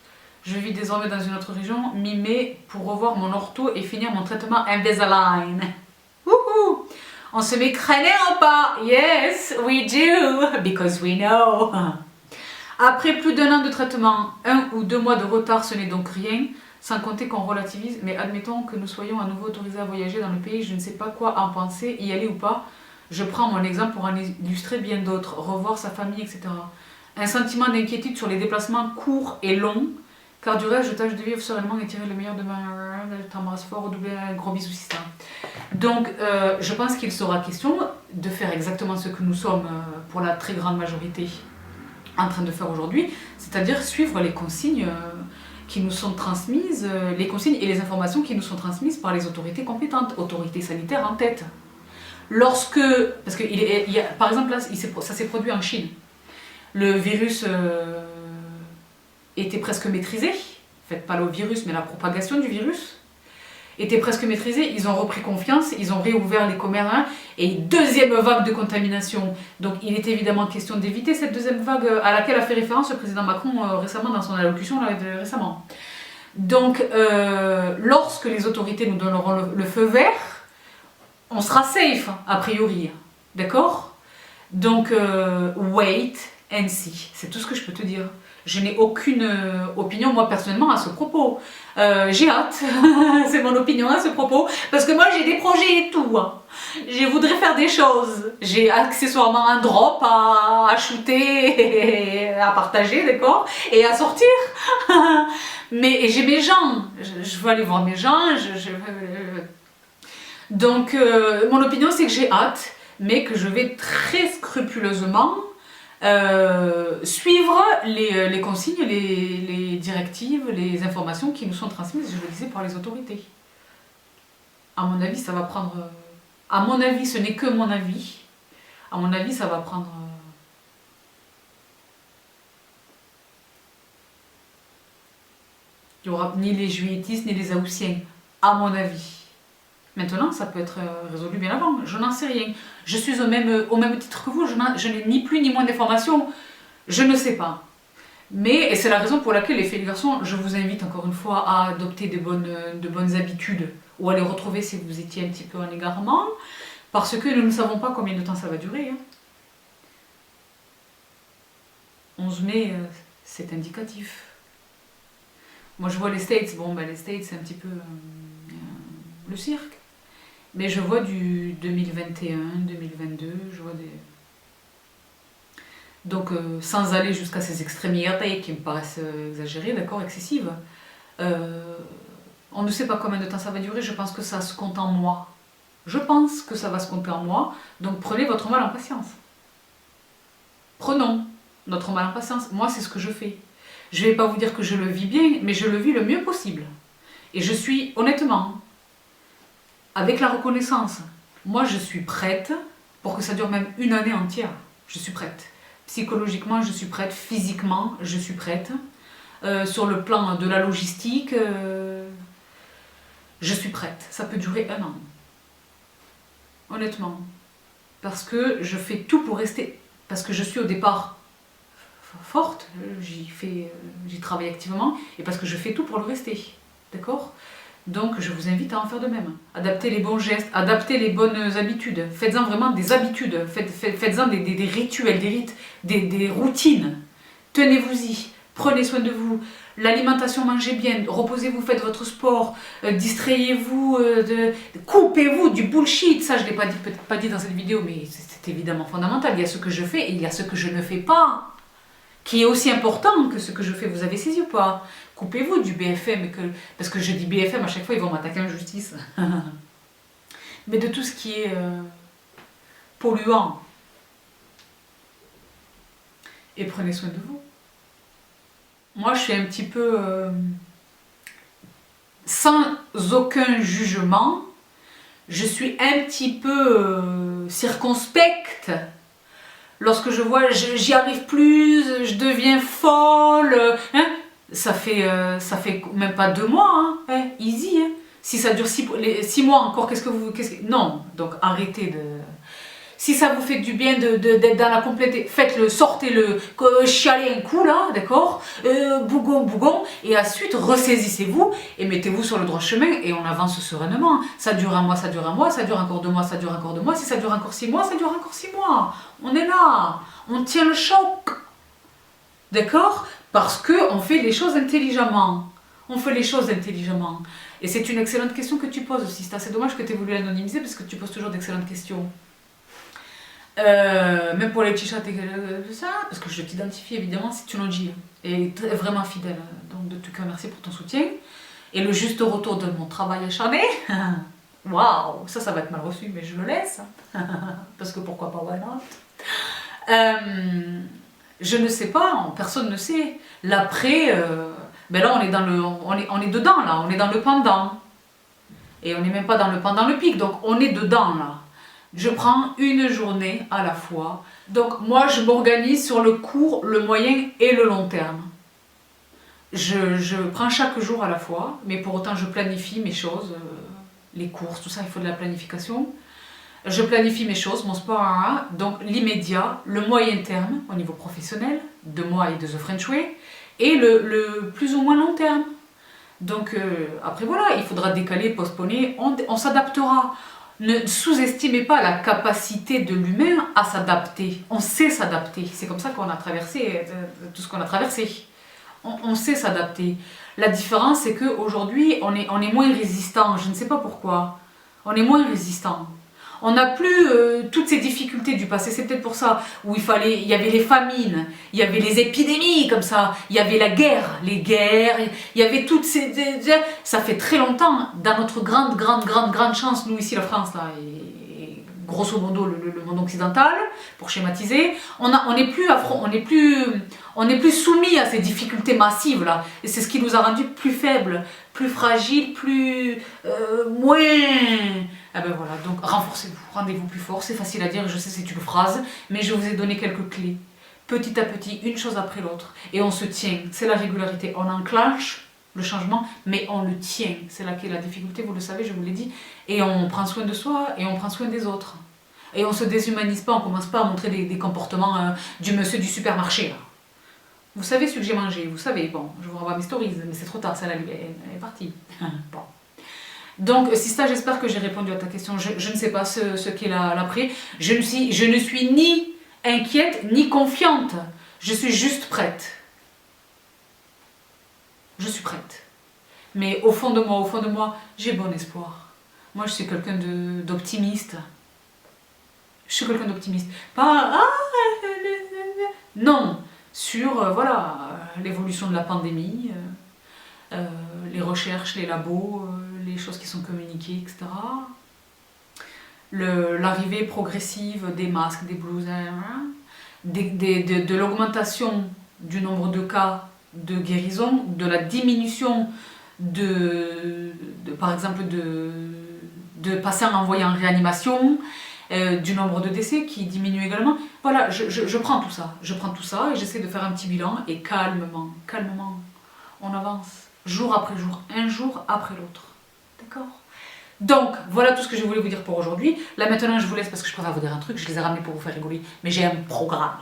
Je vis désormais dans une autre région, mi-mai, pour revoir mon ortho et finir mon traitement Invisalign. Wouhou! On se met crâné ou pas? Yes, we do, because we know. Après plus d'1 an de traitement, 1 ou 2 mois de retard, ce n'est donc rien, sans compter qu'on relativise, mais admettons que nous soyons à nouveau autorisés à voyager dans le pays, je ne sais pas quoi en penser, y aller ou pas. Je prends mon exemple pour en illustrer bien d'autres, revoir sa famille, etc. Un sentiment d'inquiétude sur les déplacements courts et longs, car du reste, je tâche de vivre sereinement et tirer le meilleur de ma... Je t'embrasse fort, redoubler un gros bisou, Sista. Donc, je pense qu'il sera question de faire exactement ce que nous sommes, pour la très grande majorité, en train de faire aujourd'hui, c'est-à-dire suivre les consignes qui nous sont transmises, les consignes et les informations qui nous sont transmises par les autorités compétentes, autorités sanitaires en tête. Lorsque, parce que par exemple là, ça s'est produit en Chine, le virus était presque maîtrisé, faites pas le virus mais la propagation du virus était presque maîtrisée, ils ont repris confiance, ils ont réouvert les commerces, hein, et deuxième vague de contamination. Donc il est évidemment question d'éviter cette deuxième vague à laquelle a fait référence le président Macron récemment dans son allocution récemment. Donc lorsque les autorités nous donneront le feu vert, on sera safe a priori, d'accord? Donc wait and see, c'est tout ce que je peux te dire. Je n'ai aucune opinion, moi, personnellement, à ce propos. J'ai hâte, c'est mon opinion à ce propos, parce que moi, j'ai des projets et tout. Hein. Je voudrais faire des choses. J'ai accessoirement un drop à shooter, à partager, d'accord, et à sortir. Mais j'ai mes gens, je veux aller voir mes gens. Donc, mon opinion, c'est que j'ai hâte, mais que je vais très scrupuleusement suivre les consignes, les directives, les informations qui nous sont transmises, je le disais, par les autorités. À mon avis, ça va prendre... À mon avis, ce n'est que mon avis. À mon avis, ça va prendre... Il n'y aura ni les juilletistes, ni les haussiens, à mon avis. Maintenant, ça peut être résolu bien avant, je n'en sais rien. Je suis au même titre que vous, je n'ai ni plus ni moins d'informations, je ne sais pas. Mais, et c'est la raison pour laquelle, les filles et les garçons, je vous invite encore une fois à adopter de bonnes habitudes, ou à les retrouver si vous étiez un petit peu en égarement, parce que nous ne savons pas combien de temps ça va durer. Hein. 11 mai, c'est indicatif. Moi je vois les States, bon ben les States c'est un petit peu le cirque. Mais je vois du 2021, 2022, je vois des... Donc, sans aller jusqu'à ces extrémités qui me paraissent exagérées, d'accord, excessives, on ne sait pas combien de temps ça va durer, je pense que ça se compte en mois. Je pense que ça va se compter en mois, donc prenez votre mal en patience. Prenons notre mal en patience. Moi, c'est ce que je fais. Je ne vais pas vous dire que je le vis bien, mais je le vis le mieux possible. Et je suis, honnêtement... Avec la reconnaissance, moi je suis prête pour que ça dure même 1 année entière. Je suis prête. Psychologiquement, je suis prête. Physiquement, je suis prête. Sur le plan de la logistique, je suis prête. Ça peut durer 1 an. Honnêtement. Parce que je fais tout pour rester. Parce que je suis au départ forte, j'y travaille activement, et parce que je fais tout pour le rester. D'accord? Donc je vous invite à en faire de même. Adaptez les bons gestes, adaptez les bonnes habitudes. Faites-en vraiment des habitudes, faites-en des rituels, des rites, des routines. Tenez-vous-y, prenez soin de vous. L'alimentation, mangez bien, reposez-vous, faites votre sport, distrayez-vous, coupez-vous du bullshit. Ça, je ne l'ai peut-être pas dit dans cette vidéo, mais c'est évidemment fondamental. Il y a ce que je fais et il y a ce que je ne fais pas, qui est aussi important que ce que je fais. Vous avez saisi ou pas? Coupez-vous du BFM, parce que je dis BFM, à chaque fois ils vont m'attaquer en justice. Mais de tout ce qui est polluant. Et prenez soin de vous. Moi, je suis un petit peu sans aucun jugement. Je suis un petit peu circonspecte. Lorsque je vois, j'y arrive plus, je deviens folle. Hein? Ça fait même pas 2 mois, hein, easy. Hein. Si ça dure 6 mois encore, non, donc arrêtez de... Si ça vous fait du bien d'être dans la complété, faites-le, sortez-le, chialez un coup là, d'accord, bougon, et ensuite ressaisissez-vous et mettez-vous sur le droit chemin et on avance sereinement. Ça dure 1 mois, ça dure 1 mois, ça dure encore 2 mois, ça dure encore 2 mois, si ça dure encore 6 mois, ça dure encore 6 mois. On est là, on tient le choc, d'accord? Parce qu'on fait les choses intelligemment. On fait les choses intelligemment. Et c'est une excellente question que tu poses aussi. C'est assez dommage que tu aies voulu l'anonymiser parce que tu poses toujours d'excellentes questions. Même pour les petits chats et ça, parce que je t'identifie évidemment si tu l'as dit. Et vraiment fidèle. Donc de tout cœur, merci pour ton soutien. Et le juste retour de mon travail acharné. Waouh, ça va être mal reçu, mais je le laisse. Parce que pourquoi pas, why not? Je ne sais pas, personne ne sait. L'après, ben là on est dedans là, on est dans le pendant. Et on n'est même pas dans le pendant le pic, donc on est dedans là. Je prends une journée à la fois. Donc moi je m'organise sur le court, le moyen et le long terme. Je prends chaque jour à la fois, mais pour autant je planifie mes choses, les courses, tout ça, il faut de la planification. Je planifie mes choses, mon sport, donc l'immédiat, le moyen terme au niveau professionnel, de moi et de The French Way, et le plus ou moins long terme. Donc après voilà, il faudra décaler, postponer, on s'adaptera. Ne sous-estimez pas la capacité de l'humain à s'adapter. On sait s'adapter, c'est comme ça qu'on a traversé tout ce qu'on a traversé. On sait s'adapter. La différence c'est qu'aujourd'hui on est moins résistant, je ne sais pas pourquoi. On est moins résistant. On n'a plus toutes ces difficultés du passé, c'est peut-être pour ça, où il y avait les famines, il y avait les épidémies comme ça, il y avait la guerre, les guerres, il y avait toutes ces... Ça fait très longtemps, dans notre grande chance, nous ici la France, là, et grosso modo le monde occidental, pour schématiser, on n'est plus soumis à ces difficultés massives là, et c'est ce qui nous a rendus plus faibles, plus fragiles, moins... Ah ben voilà, donc renforcez-vous, rendez-vous plus fort, c'est facile à dire, je sais c'est une phrase, mais je vous ai donné quelques clés, petit à petit, une chose après l'autre, et on se tient, c'est la régularité, on enclenche le changement, mais on le tient, c'est là qu'est la difficulté, vous le savez, je vous l'ai dit, et on prend soin de soi, et on prend soin des autres, et on se déshumanise pas, on commence pas à montrer des comportements du monsieur du supermarché, là. Vous savez ce que j'ai mangé, vous savez, bon, je vous renvoie mes stories, mais c'est trop tard, celle-là, elle est partie, bon. Donc, Sista, j'espère que j'ai répondu à ta question. Je ne sais pas ce qu'est l'après. Je ne suis ni inquiète, ni confiante. Je suis juste prête. Je suis prête. Mais au fond de moi, j'ai bon espoir. Moi, je suis quelqu'un d'optimiste. Je suis quelqu'un d'optimiste. Pas... non. Sur, voilà, l'évolution de la pandémie, les recherches, les labos... les choses qui sont communiquées, etc. L'arrivée progressive des masques, des blouses, de l'augmentation du nombre de cas de guérison, de la diminution par exemple de patients envoyés en réanimation, du nombre de décès qui diminue également. Voilà, je prends tout ça. Je prends tout ça et j'essaie de faire un petit bilan et calmement, on avance. Jour après jour, un jour après l'autre. D'accord ? Donc, voilà tout ce que je voulais vous dire pour aujourd'hui. Là maintenant, je vous laisse parce que je préfère vous dire un truc. Je les ai ramenés pour vous faire rigoler. Mais j'ai un programme.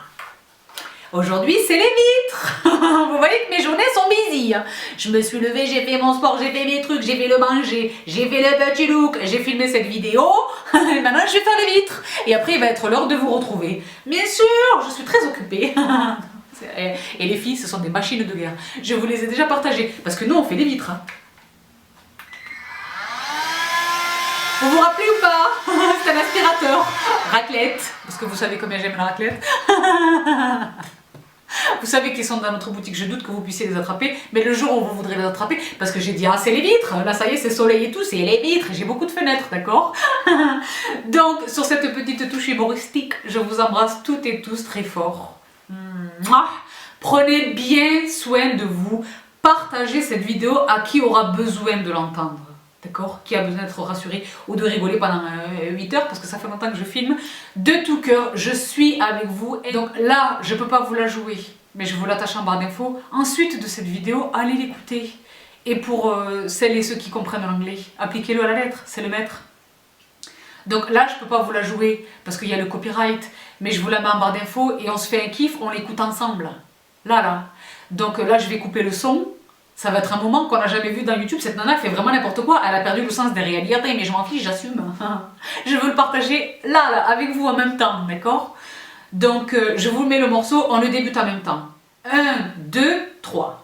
Aujourd'hui, c'est les vitres. Vous voyez que mes journées sont busy. Je me suis levée, j'ai fait mon sport, j'ai fait mes trucs, j'ai fait le manger, j'ai fait le petit look, j'ai filmé cette vidéo. Et maintenant, je vais faire les vitres. Et après, il va être l'heure de vous retrouver. Bien sûr, je suis très occupée. Et les filles, ce sont des machines de guerre. Je vous les ai déjà partagées. Parce que nous, on fait des vitres. Vous vous rappelez ou pas? C'est un aspirateur. Raclette. Parce que vous savez combien j'aime la raclette. Vous savez qu'ils sont dans notre boutique, je doute que vous puissiez les attraper, mais le jour où vous voudrez les attraper, parce que j'ai dit, ah c'est les vitres, là ça y est, c'est soleil et tout, c'est les vitres, j'ai beaucoup de fenêtres, d'accord? Donc, sur cette petite touche humoristique, je vous embrasse toutes et tous très fort. Prenez bien soin de vous, partagez cette vidéo à qui aura besoin de l'entendre. D'accord? Qui a besoin d'être rassuré ou de rigoler pendant 8 heures parce que ça fait longtemps que je filme. De tout cœur, je suis avec vous. Et donc là, je ne peux pas vous la jouer, mais je vous l'attache en barre d'infos. Ensuite de cette vidéo, allez l'écouter. Et pour celles et ceux qui comprennent l'anglais, appliquez-le à la lettre, c'est le maître. Donc là, je ne peux pas vous la jouer parce qu'il y a le copyright, mais je vous la mets en barre d'infos et on se fait un kiff, on l'écoute ensemble. Là. Donc là, je vais couper le son. Ça va être un moment qu'on n'a jamais vu dans YouTube. Cette nana fait vraiment n'importe quoi. Elle a perdu le sens des réalités, mais je m'en fiche, j'assume. Je veux le partager là, avec vous en même temps, d'accord? Donc, je vous mets le morceau, on le débute en même temps. 1, 2, 3.